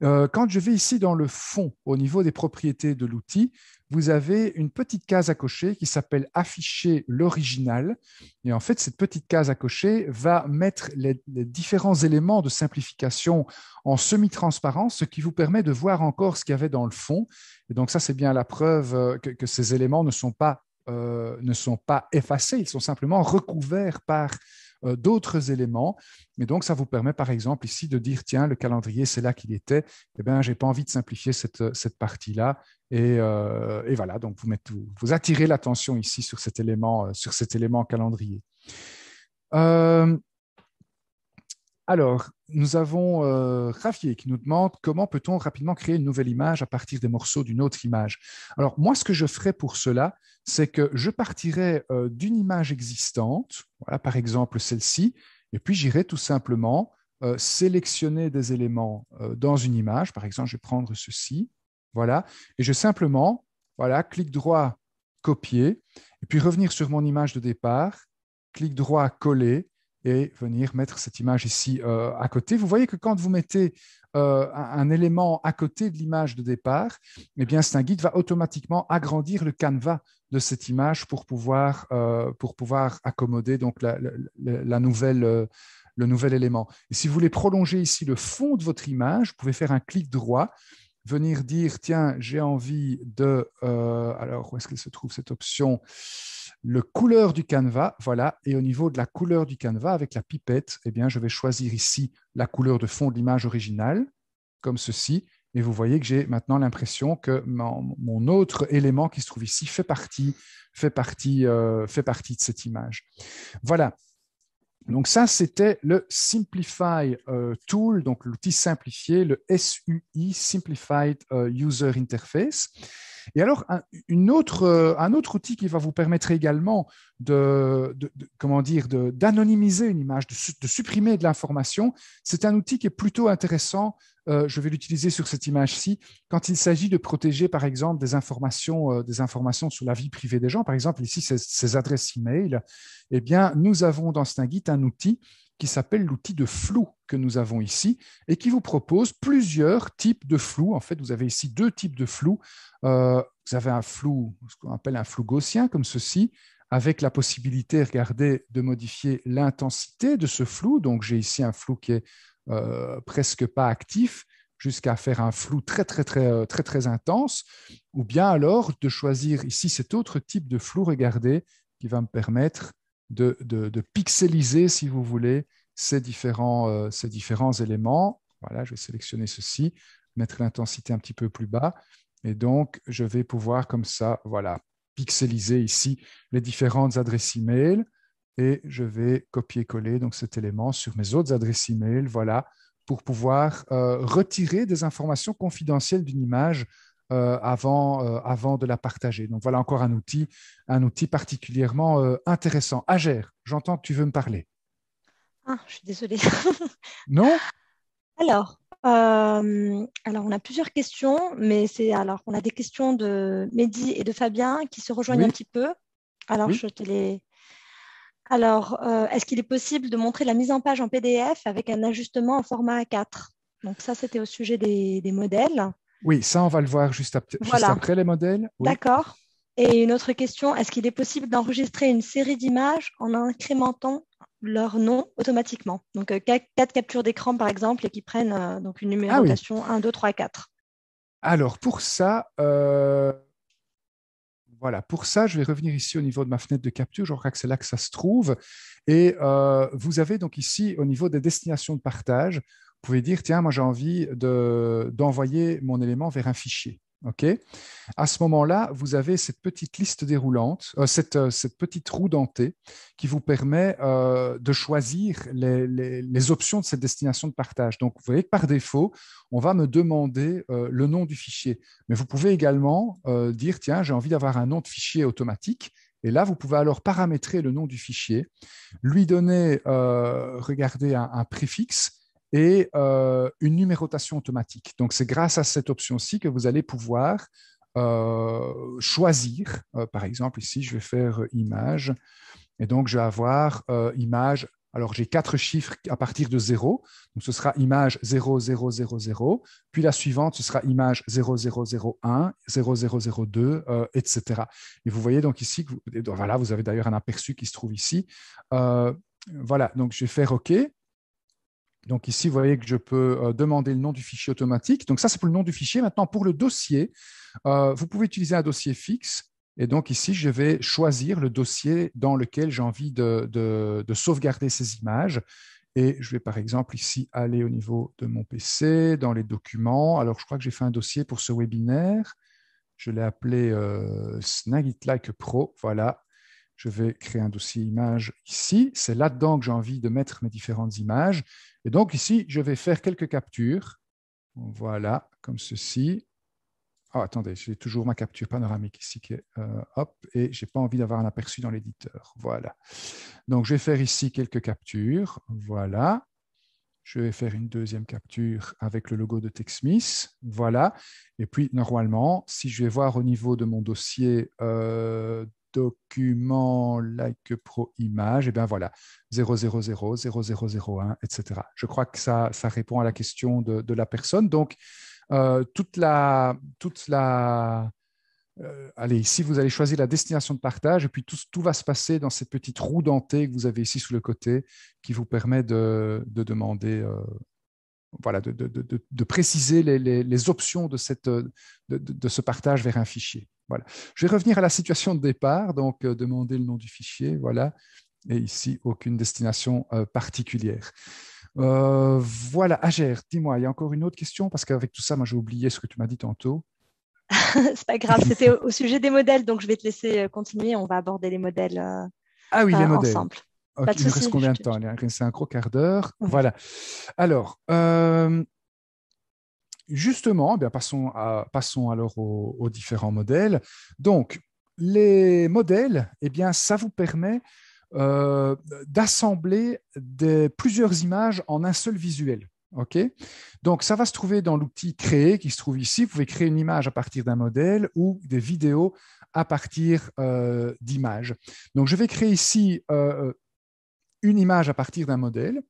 Quand je vais ici dans le fond, au niveau des propriétés de l'outil, vous avez une petite case à cocher qui s'appelle « Afficher l'original ». Et en fait, cette petite case à cocher va mettre les différents éléments de simplification en semi-transparence, ce qui vous permet de voir encore ce qu'il y avait dans le fond. Et donc ça, c'est bien la preuve que ces éléments ne sont pas effacés, ils sont simplement recouverts par d'autres éléments. Et donc, ça vous permet, par exemple, ici de dire, tiens, le calendrier, c'est là qu'il était. Eh bien, je n'ai pas envie de simplifier cette partie-là. Et voilà, donc vous attirez l'attention ici sur cet élément calendrier. Alors, nous avons Javier qui nous demande comment peut-on rapidement créer une nouvelle image à partir des morceaux d'une autre image. Alors, moi, ce que je ferais pour cela, c'est que je partirais d'une image existante, voilà, par exemple celle-ci, et puis j'irais tout simplement sélectionner des éléments dans une image. Par exemple, je vais prendre ceci, voilà, et je vais simplement, voilà, clic droit, copier, et puis revenir sur mon image de départ, clic droit, coller, et venir mettre cette image ici à côté. Vous voyez que quand vous mettez un élément à côté de l'image de départ, eh bien, Snagit va automatiquement agrandir le canevas de cette image pour pouvoir accommoder donc, le nouvel élément. Et si vous voulez prolonger ici le fond de votre image, vous pouvez faire un clic droit, venir dire, tiens, j'ai envie de... alors, où est-ce qu'elle se trouve cette option ? Le couleur du canevas, voilà, et au niveau de la couleur du canevas, avec la pipette, eh bien, je vais choisir ici la couleur de fond de l'image originale, comme ceci, et vous voyez que j'ai maintenant l'impression que mon autre élément qui se trouve ici fait partie de cette image. Voilà. Donc ça, c'était le Simplify Tool, donc l'outil simplifié, le SUI, Simplified User Interface. Et alors, un autre outil qui va vous permettre également d'anonymiser une image, de supprimer de l'information, c'est un outil qui est plutôt intéressant. Je vais l'utiliser sur cette image-ci quand il s'agit de protéger, par exemple, des informations sur la vie privée des gens. Par exemple, ici, ces adresses email. Eh bien, nous avons dans Snagit un outil qui s'appelle l'outil de flou que nous avons ici et qui vous propose plusieurs types de flou. En fait, vous avez ici deux types de flou. Vous avez un flou, ce qu'on appelle un flou gaussien, comme ceci, avec la possibilité, regardez, de modifier l'intensité de ce flou. Donc, j'ai ici un flou qui est presque pas actif, jusqu'à faire un flou très intense, ou bien alors de choisir ici cet autre type de flou, regardez, qui va me permettre de pixeliser, si vous voulez, ces différents éléments. Voilà, je vais sélectionner ceci, mettre l'intensité un petit peu plus bas, et donc je vais pouvoir comme ça, voilà, pixeliser ici les différentes adresses email, et je vais copier-coller donc cet élément sur mes autres adresses email, voilà, pour pouvoir retirer des informations confidentielles d'une image avant de la partager. Donc voilà encore un outil particulièrement intéressant. Agère, j'entends que tu veux me parler. Ah, je suis désolée. Non? Alors, on a plusieurs questions, mais on a des questions de Mehdi et de Fabien qui se rejoignent un Oui, petit peu. Alors, oui. je te les. Alors, est-ce qu'il est possible de montrer la mise en page en PDF avec un ajustement en format A4? Donc, ça, c'était au sujet des modèles. Oui, ça, on va le voir juste Voilà, après les modèles. Oui. d'accord. Et une autre question, est-ce qu'il est possible d'enregistrer une série d'images en incrémentant leur nom automatiquement? Donc, quatre captures d'écran, par exemple, et qui prennent donc une Ah oui. numérotation 1, 2, 3, 4. Alors, pour ça, je vais revenir ici au niveau de ma fenêtre de capture. Je crois que c'est là que ça se trouve. Et vous avez donc ici, au niveau des destinations de partage, vous pouvez dire, tiens, moi j'ai envie d'envoyer mon élément vers un fichier. OK. À ce moment-là, vous avez cette petite liste déroulante, cette petite roue dentée qui vous permet de choisir les options de cette destination de partage. Donc, vous voyez que par défaut, on va me demander le nom du fichier. Mais vous pouvez également dire, tiens, j'ai envie d'avoir un nom de fichier automatique. Et là, vous pouvez alors paramétrer le nom du fichier, lui donner, regardez, un préfixe et une numérotation automatique. Donc, c'est grâce à cette option-ci que vous allez pouvoir choisir. Par exemple, ici, je vais faire image. Et donc, je vais avoir image. Alors, j'ai 4 chiffres à partir de 0. Donc, ce sera image 0000. Puis la suivante, ce sera image 0001, 0002, etc. Et vous voyez donc ici, voilà, vous avez d'ailleurs un aperçu qui se trouve ici. Voilà, donc je vais faire OK. Donc ici, vous voyez que je peux demander le nom du fichier automatique. Donc ça, c'est pour le nom du fichier. Maintenant, pour le dossier, vous pouvez utiliser un dossier fixe. Et donc ici, je vais choisir le dossier dans lequel j'ai envie de sauvegarder ces images. Et je vais par exemple ici aller au niveau de mon PC, dans les documents. Alors, je crois que j'ai fait un dossier pour ce webinaire. Je l'ai appelé Snagit Like Pro. Voilà. Je vais créer un dossier image ici. C'est là-dedans que j'ai envie de mettre mes différentes images. Et donc ici, je vais faire quelques captures. Voilà, comme ceci. Oh, attendez, j'ai toujours ma capture panoramique ici qui est hop, et je n'ai pas envie d'avoir un aperçu dans l'éditeur. Voilà. Donc, je vais faire ici quelques captures. Voilà. Je vais faire une deuxième capture avec le logo de TechSmith. Voilà. Et puis, normalement, si je vais voir au niveau de mon dossier document like pro image, et bien voilà, 000, 0001, etc. Je crois que ça répond à la question de la personne. Donc, allez, ici, vous allez choisir la destination de partage et puis tout va se passer dans cette petite roue dentée que vous avez ici sur le côté qui vous permet de demander, voilà, de préciser les options de ce partage vers un fichier. Voilà. Je vais revenir à la situation de départ, donc demander le nom du fichier, voilà, et ici, aucune destination particulière. Voilà, Agère, dis-moi, il y a encore une autre question parce qu'avec tout ça, moi j'ai oublié ce que tu m'as dit tantôt. C'est pas grave, c'était au sujet des modèles, donc je vais te laisser continuer. On va aborder les modèles Ah oui, les modèles. ensemble. Pas Ok, de il nous reste souci. combien de temps? Il nous reste un gros quart d'heure. Oui. Voilà. Alors, justement, eh bien, passons alors aux différents modèles. Donc, les modèles, eh bien, ça vous permet d'assembler plusieurs images en un seul visuel. OK? Donc, ça va se trouver dans l'outil Créer qui se trouve ici. Vous pouvez créer une image à partir d'un modèle ou des vidéos à partir d'images. Donc, je vais créer ici une image à partir d'un modèle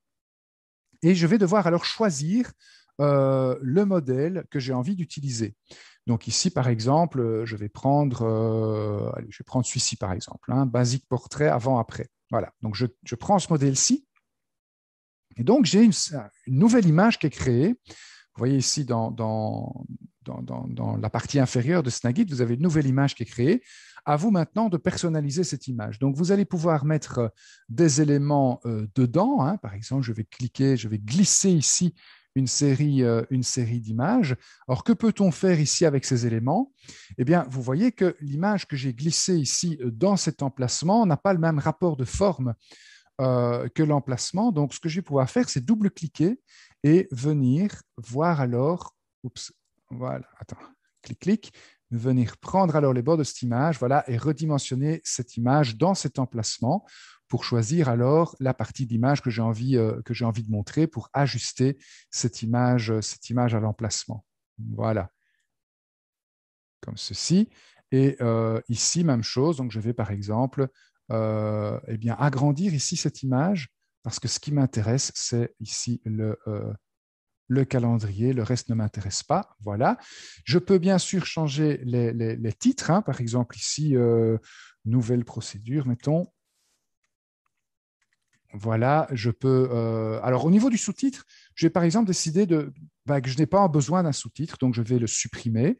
et je vais devoir alors choisir le modèle que j'ai envie d'utiliser. Donc ici, par exemple, je vais prendre celui-ci, par exemple, Basic Portrait avant-après. Voilà, donc je prends ce modèle-ci, et donc j'ai une nouvelle image qui est créée. Vous voyez ici dans la partie inférieure de Snagit, vous avez une nouvelle image qui est créée. À vous maintenant de personnaliser cette image. Donc, vous allez pouvoir mettre des éléments dedans. Par exemple, je vais glisser ici une série d'images. Alors, que peut-on faire ici avec ces éléments? Eh bien, vous voyez que l'image que j'ai glissée ici dans cet emplacement n'a pas le même rapport de forme que l'emplacement. Donc, ce que je vais pouvoir faire, c'est double-cliquer et venir voir alors, voilà, attends, clic, venir prendre alors les bords de cette image, voilà, et redimensionner cette image dans cet emplacement pour choisir alors la partie d'image que j'ai envie de montrer pour ajuster cette image à l'emplacement. Voilà, comme ceci. Et ici, même chose, donc je vais par exemple agrandir ici cette image parce que ce qui m'intéresse, c'est ici le calendrier, le reste ne m'intéresse pas. Voilà. Je peux bien sûr changer les titres. Par exemple, ici, nouvelle procédure, mettons. Voilà, je peux. Alors, au niveau du sous-titre, je vais par exemple décider que je n'ai pas besoin d'un sous-titre, donc je vais le supprimer.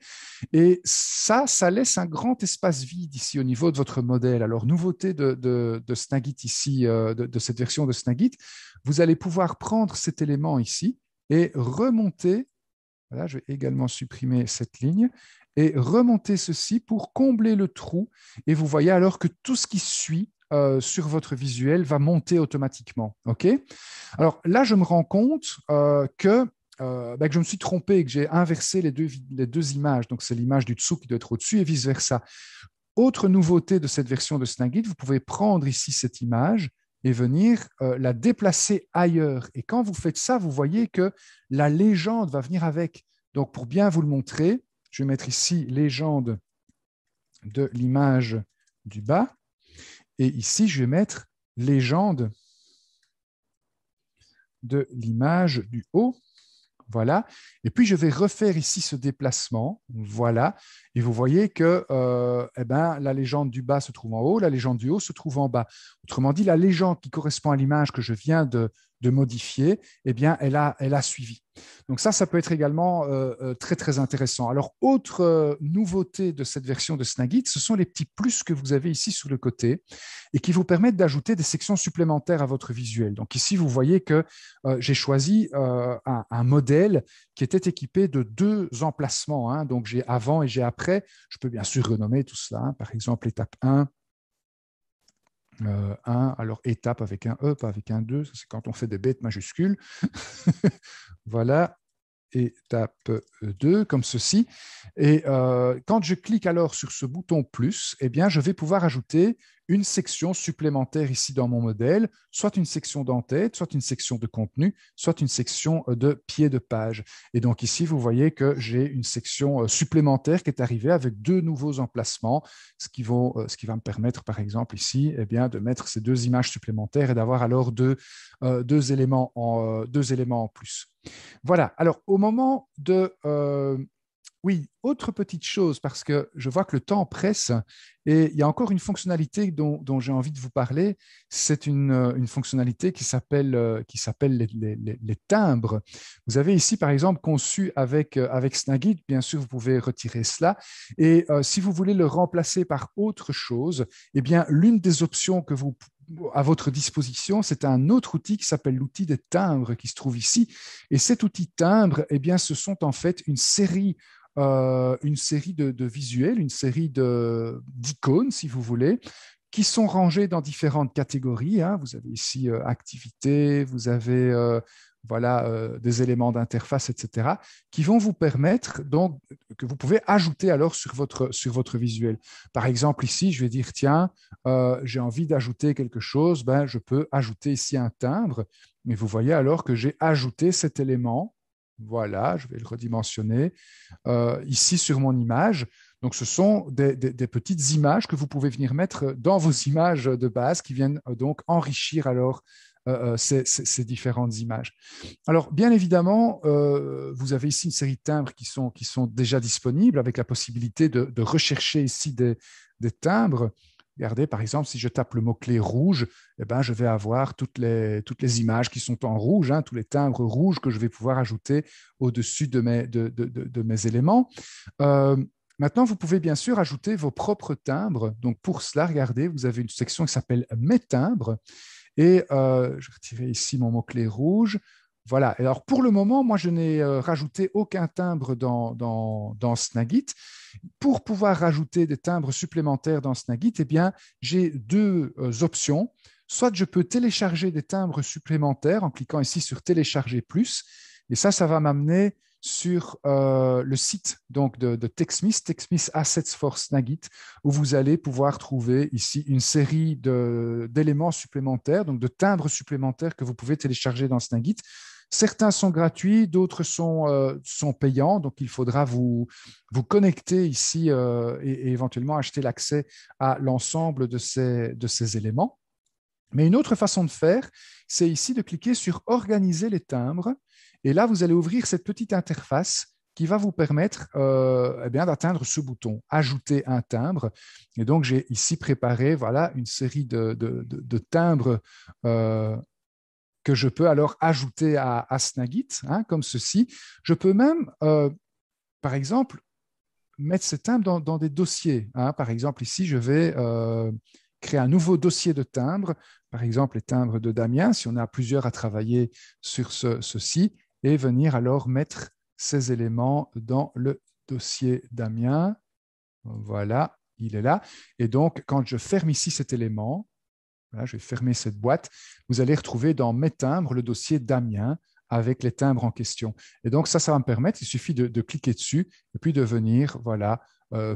Et ça laisse un grand espace vide ici au niveau de votre modèle. Alors, nouveauté de Snagit ici, de cette version de Snagit, vous allez pouvoir prendre cet élément ici et remonter. Voilà, je vais également supprimer cette ligne et remonter ceci pour combler le trou. Et vous voyez alors que tout ce qui suit sur votre visuel va monter automatiquement. Okay. Alors là, je me rends compte que je me suis trompé et que j'ai inversé les deux images. Donc, c'est l'image du dessous qui doit être au-dessus et vice-versa. Autre nouveauté de cette version de Snagit, vous pouvez prendre ici cette image et venir la déplacer ailleurs. Et quand vous faites ça, vous voyez que la légende va venir avec. Donc, pour bien vous le montrer, je vais mettre ici légende de l'image du bas. Et ici, je vais mettre légende de l'image du haut. Voilà. Et puis, je vais refaire ici ce déplacement. Voilà. Et vous voyez que la légende du bas se trouve en haut, la légende du haut se trouve en bas. Autrement dit, la légende qui correspond à l'image que je viens de modifier, elle a suivi. Donc ça peut être également très, très intéressant. Alors, autre nouveauté de cette version de Snagit, ce sont les petits plus que vous avez ici sur le côté et qui vous permettent d'ajouter des sections supplémentaires à votre visuel. Donc ici, vous voyez que j'ai choisi un modèle qui était équipé de 2 emplacements. Donc, j'ai avant et j'ai après. Je peux bien sûr renommer tout cela. Par exemple, étape 1. 1, alors étape avec un E, pas avec un 2, c'est quand on fait des bêtes majuscules. Voilà, étape 2, comme ceci. Et quand je clique alors sur ce bouton plus, je vais pouvoir ajouter une section supplémentaire ici dans mon modèle, soit une section d'entête, soit une section de contenu, soit une section de pied de page. Et donc ici, vous voyez que j'ai une section supplémentaire qui est arrivée avec 2 nouveaux emplacements, ce qui va me permettre, par exemple, ici, de mettre ces 2 images supplémentaires et d'avoir alors deux éléments en plus. Voilà. Alors, au moment de... oui, autre petite chose, parce que je vois que le temps presse et il y a encore une fonctionnalité dont j'ai envie de vous parler. C'est une fonctionnalité qui s'appelle les timbres. Vous avez ici, par exemple, conçu avec Snagit. Bien sûr, vous pouvez retirer cela. Et si vous voulez le remplacer par autre chose, l'une des options que vous à votre disposition, c'est un autre outil qui s'appelle l'outil des timbres qui se trouve ici. Et cet outil timbre, ce sont en fait une série de visuels, une série d'icônes, si vous voulez, qui sont rangées dans différentes catégories. Vous avez ici activités, vous avez des éléments d'interface, etc., qui vont vous permettre, donc, que vous pouvez ajouter alors sur votre visuel. Par exemple, ici, je vais dire, tiens, j'ai envie d'ajouter quelque chose, je peux ajouter ici un timbre, mais vous voyez alors que j'ai ajouté cet élément. Voilà, je vais le redimensionner ici sur mon image. Donc, ce sont des petites images que vous pouvez venir mettre dans vos images de base qui viennent donc enrichir alors ces différentes images. Alors, bien évidemment, vous avez ici une série de timbres qui sont déjà disponibles avec la possibilité de rechercher ici des timbres. Regardez, par exemple, si je tape le mot-clé rouge, eh ben, je vais avoir toutes les images qui sont en rouge, tous les timbres rouges que je vais pouvoir ajouter au-dessus de mes éléments. Maintenant, vous pouvez bien sûr ajouter vos propres timbres. Donc, pour cela, regardez, vous avez une section qui s'appelle Mes timbres. Et je vais retirer ici mon mot-clé rouge. Voilà. Alors, pour le moment, moi, je n'ai rajouté aucun timbre dans Snagit. Pour pouvoir rajouter des timbres supplémentaires dans Snagit, eh bien, j'ai deux options. Soit je peux télécharger des timbres supplémentaires en cliquant ici sur Télécharger plus. Et ça va m'amener sur le site donc, de TechSmith, TechSmith Assets for Snagit, où vous allez pouvoir trouver ici une série d'éléments supplémentaires, donc de timbres supplémentaires que vous pouvez télécharger dans Snagit. Certains sont gratuits, d'autres sont payants, donc il faudra vous connecter ici et éventuellement acheter l'accès à l'ensemble de ces éléments. Mais une autre façon de faire, c'est ici de cliquer sur Organiser les timbres. Et là, vous allez ouvrir cette petite interface qui va vous permettre d'atteindre ce bouton, Ajouter un timbre. Et donc, j'ai ici préparé une série de timbres que je peux alors ajouter à Snagit, comme ceci. Je peux même, par exemple, mettre ces timbres dans des dossiers. Par exemple, ici, je vais créer un nouveau dossier de timbres, par exemple les timbres de Damien, si on a plusieurs à travailler sur ceci, et venir alors mettre ces éléments dans le dossier Damien. Voilà, il est là. Et donc, quand je ferme ici cet élément, voilà, je vais fermer cette boîte, vous allez retrouver dans Mes timbres le dossier Damien avec les timbres en question. Et donc, ça va me permettre, il suffit de cliquer dessus et puis de venir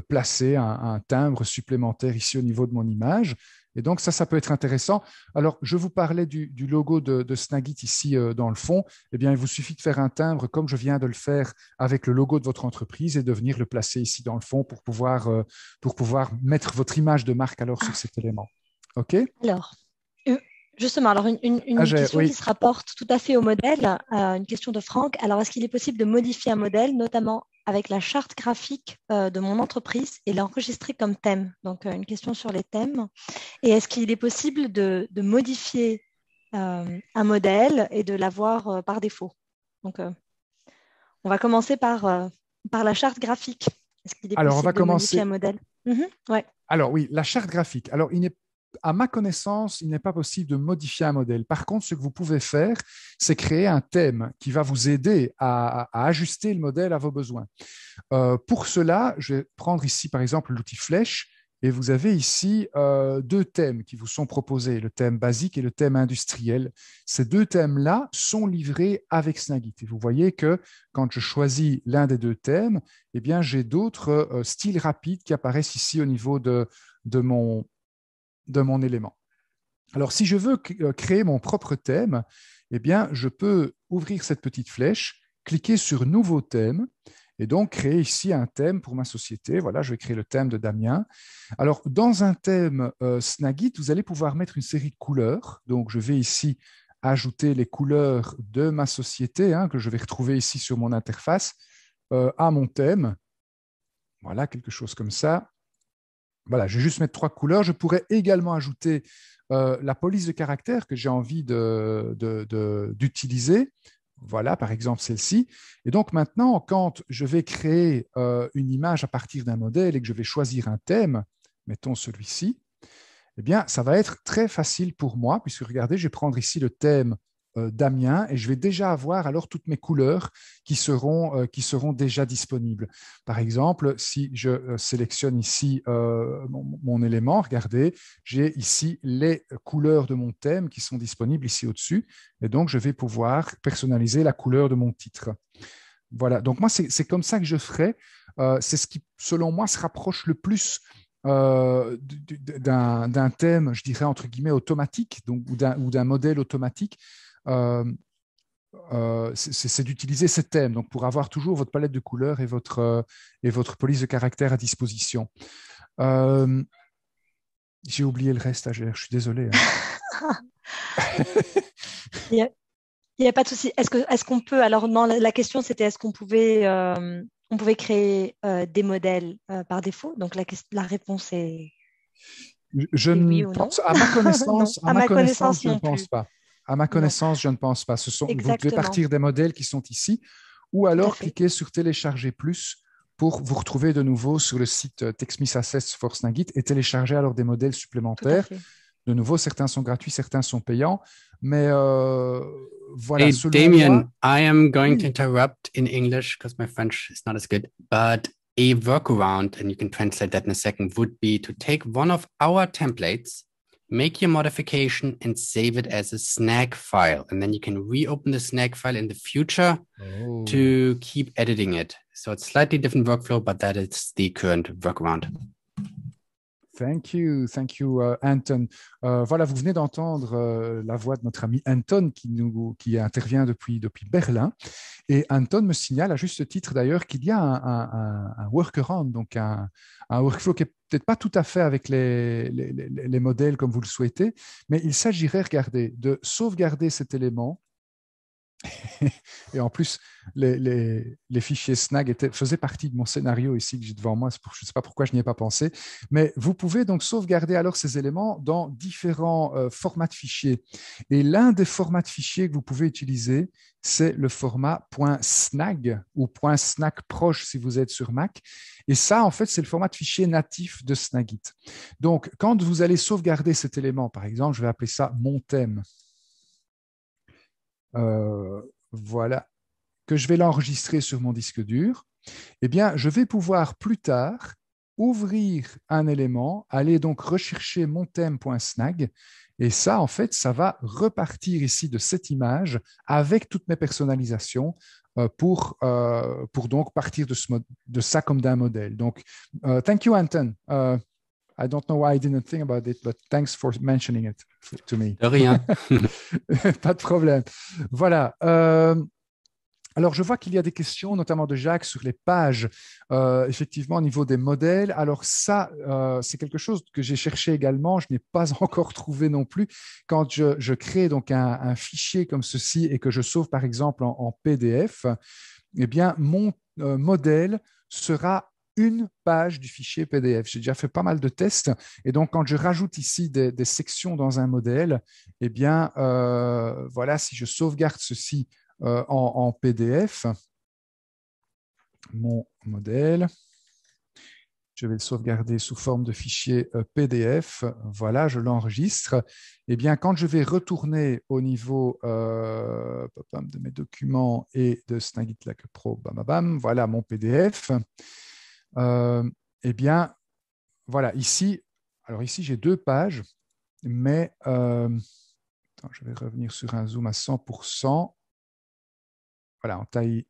placer un timbre supplémentaire ici au niveau de mon image. Et donc, ça peut être intéressant. Alors, je vous parlais du logo de Snagit ici dans le fond. Eh bien, il vous suffit de faire un timbre comme je viens de le faire avec le logo de votre entreprise et de venir le placer ici dans le fond pour pouvoir mettre votre image de marque alors sur cet élément. OK? Alors, justement, alors une question qui se rapporte tout à fait au modèle, une question de Franck. Alors, est-ce qu'il est possible de modifier un modèle, notamment avec la charte graphique de mon entreprise et l'enregistrer comme thème? Donc, une question sur les thèmes. Et est-ce qu'il est possible de modifier un modèle et de l'avoir par défaut? Donc, on va commencer par la charte graphique. Est-ce qu'il est possible de modifier un modèle? Ouais. Alors oui, la charte graphique. Alors, à ma connaissance, il n'est pas possible de modifier un modèle. Par contre, ce que vous pouvez faire, c'est créer un thème qui va vous aider à ajuster le modèle à vos besoins. Pour cela, je vais prendre ici, par exemple, l'outil flèche. Et vous avez ici deux thèmes qui vous sont proposés, le thème basique et le thème industriel. Ces deux thèmes-là sont livrés avec Snagit. Et vous voyez que quand je choisis l'un des deux thèmes, eh bien, j'ai d'autres styles rapides qui apparaissent ici au niveau de mon élément. Alors, si je veux créer mon propre thème, eh bien, je peux ouvrir cette petite flèche, cliquer sur Nouveau thème, et donc créer ici un thème pour ma société. Voilà, je vais créer le thème de Damien. Alors, dans un thème Snagit, vous allez pouvoir mettre une série de couleurs. Donc, je vais ici ajouter les couleurs de ma société, que je vais retrouver ici sur mon interface, à mon thème. Voilà, quelque chose comme ça. Voilà, je vais juste mettre 3 couleurs. Je pourrais également ajouter la police de caractère que j'ai envie d'utiliser. Voilà, par exemple, celle-ci. Et donc maintenant, quand je vais créer une image à partir d'un modèle et que je vais choisir un thème, mettons celui-ci, eh bien, ça va être très facile pour moi, puisque regardez, je vais prendre ici le thème Damien et je vais déjà avoir alors toutes mes couleurs qui seront déjà disponibles. Par exemple, si je sélectionne ici mon élément, regardez, j'ai ici les couleurs de mon thème qui sont disponibles ici au-dessus et donc je vais pouvoir personnaliser la couleur de mon titre. Voilà, donc moi c'est comme ça que je ferai. C'est ce qui, selon moi, se rapproche le plus d'un thème, je dirais entre guillemets automatique, donc, ou d'un modèle automatique. C'est d'utiliser ces thèmes donc pour avoir toujours votre palette de couleurs et votre police de caractère à disposition. J'ai oublié le reste, je suis désolé. Il n'y a pas de souci. Est-ce qu'on peut, alors non, la question c'était est-ce qu'on pouvait, on pouvait créer des modèles par défaut? Donc la réponse Je est ne oui ou non? pense, Non, à à ma ma connaissance, connaissance je ne non pense plus. pas. À ma Non, connaissance, je ne pense pas. Vous devez exactement, partir des modèles qui sont ici, ou tout à alors fait, cliquer sur télécharger plus pour vous retrouver de nouveau sur le site TextMeets Assess for Snagit et télécharger alors des modèles tout à supplémentaires. fait. De nouveau, certains sont gratuits, certains sont payants, mais voilà, Hey, selon moi, Damien, I am going to oui. interrupt in English because my French is not as good. But a workaround, and you can translate that in a second, would be to take one of our templates, make your modification, and save it as a snag file. And then you can reopen the snag file in the future Oh. to keep editing it. So it's slightly different workflow, but that is the current workaround. Thank you, Anton. Voilà, vous venez d'entendre la voix de notre ami Anton qui intervient depuis Berlin. Et Anton me signale à juste titre d'ailleurs qu'il y a un workaround, donc un workflow qui n'est peut-être pas tout à fait avec les modèles comme vous le souhaitez, mais il s'agirait, regardez, de sauvegarder cet élément. Et en plus, les fichiers Snag faisaient partie de mon scénario ici que j'ai devant moi. Je ne sais pas pourquoi je n'y ai pas pensé. Mais vous pouvez donc sauvegarder alors ces éléments dans différents formats de fichiers. Et l'un des formats de fichiers que vous pouvez utiliser, c'est le format .snag ou .snag proche si vous êtes sur Mac. Et ça, en fait, c'est le format de fichier natif de Snagit. Donc, quand vous allez sauvegarder cet élément, par exemple, je vais appeler ça mon thème. Voilà, que je vais l'enregistrer sur mon disque dur, eh bien, je vais pouvoir plus tard ouvrir un élément, aller donc rechercher mon thème.snag, et ça, en fait, ça va repartir ici de cette image avec toutes mes personnalisations pour donc partir de ça comme d'un modèle. Donc, thank you, Anton. I don't know why I didn't think about it, but thanks for mentioning it to me. De rien. Pas de problème. Voilà. Alors, je vois qu'il y a des questions, notamment de Jacques, sur les pages, effectivement, au niveau des modèles. Alors, ça, c'est quelque chose que j'ai cherché également. Je n'ai pas encore trouvé non plus. Quand je crée donc un fichier comme ceci et que je sauve, par exemple, en PDF, eh bien, mon modèle sera une page du fichier PDF. J'ai déjà fait pas mal de tests. Et donc, quand je rajoute ici des sections dans un modèle, eh bien, voilà, si je sauvegarde ceci en PDF, mon modèle, je vais le sauvegarder sous forme de fichier PDF. Voilà, je l'enregistre. Eh bien, quand je vais retourner au niveau de mes documents et de Snagit Lac Pro, voilà mon PDF. Eh bien, voilà, ici, alors ici, j'ai deux pages, mais attends, je vais revenir sur un zoom à 100%. Voilà, en taille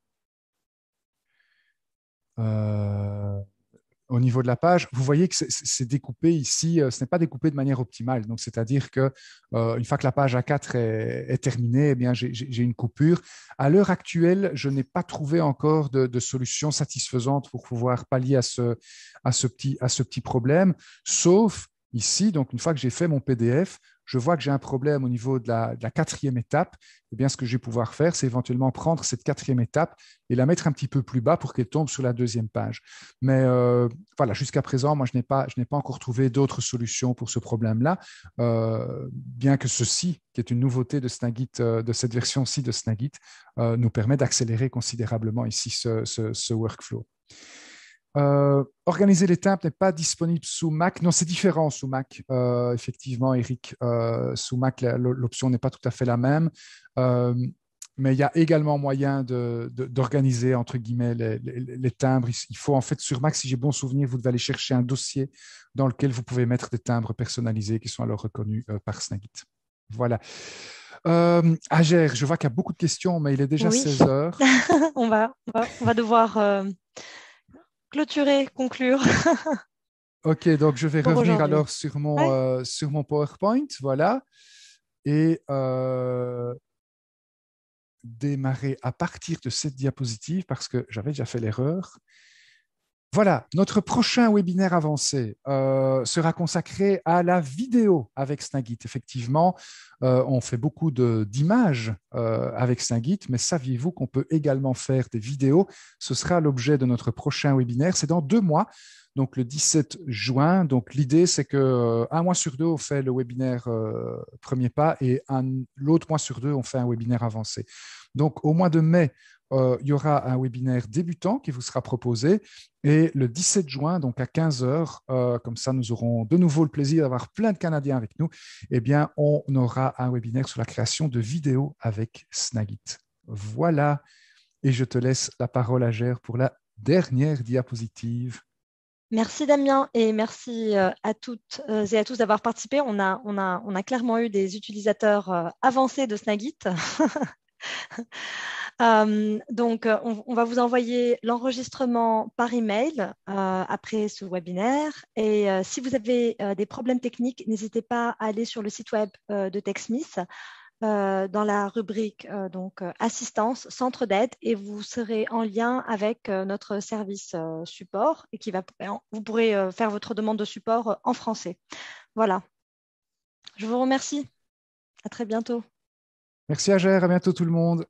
au niveau de la page, vous voyez que c'est découpé ici, ce n'est pas découpé de manière optimale. Donc, c'est-à-dire que une fois que la page A4 est terminée, eh bien, j'ai une coupure. À l'heure actuelle, je n'ai pas trouvé encore de solution satisfaisante pour pouvoir pallier à ce petit problème, sauf ici, donc une fois que j'ai fait mon PDF, je vois que j'ai un problème au niveau de la quatrième étape. Eh bien, ce que je vais pouvoir faire, c'est éventuellement prendre cette quatrième étape et la mettre un petit peu plus bas pour qu'elle tombe sur la deuxième page. Mais voilà, jusqu'à présent, moi, je n'ai pas encore trouvé d'autres solutions pour ce problème-là, bien que ceci, qui est une nouveauté de Snagit, de cette version-ci de Snagit, nous permet d'accélérer considérablement ici ce workflow. Organiser les timbres n'est pas disponible sous Mac. Non, c'est différent sous Mac, effectivement, Eric. Sous Mac, l'option n'est pas tout à fait la même. Mais il y a également moyen d'organiser, entre guillemets, les timbres. Il faut, en fait, sur Mac, si j'ai bon souvenir, vous devez aller chercher un dossier dans lequel vous pouvez mettre des timbres personnalisés qui sont alors reconnus par Snagit. Voilà. Ager, je vois qu'il y a beaucoup de questions, mais il est déjà 16 heures. on va devoir conclure. Ok, donc je vais revenir alors sur mon PowerPoint, voilà, et démarrer à partir de cette diapositive parce que j'avais déjà fait l'erreur Voilà, notre prochain webinaire avancé sera consacré à la vidéo avec Snagit. Effectivement, on fait beaucoup d'images avec Snagit, mais saviez-vous qu'on peut également faire des vidéos? Ce sera l'objet de notre prochain webinaire. C'est dans 2 mois, donc le 17 juin. Donc l'idée, c'est que un mois sur 2, on fait le webinaire premier pas et l'autre mois sur 2, on fait un webinaire avancé. Donc au mois de mai, il y aura un webinaire débutant qui vous sera proposé. Et le 17 juin, donc à 15 heures, comme ça nous aurons de nouveau le plaisir d'avoir plein de Canadiens avec nous, eh bien, on aura un webinaire sur la création de vidéos avec Snagit. Voilà, et je te laisse la parole à Gère pour la dernière diapositive. Merci Damien et merci à toutes et à tous d'avoir participé. On a clairement eu des utilisateurs avancés de Snagit. Donc, on va vous envoyer l'enregistrement par email après ce webinaire. Et si vous avez des problèmes techniques, n'hésitez pas à aller sur le site web de TechSmith dans la rubrique assistance, centre d'aide, et vous serez en lien avec notre service support et vous pourrez faire votre demande de support en français. Voilà. Je vous remercie. À très bientôt. Merci à Gère, à bientôt tout le monde.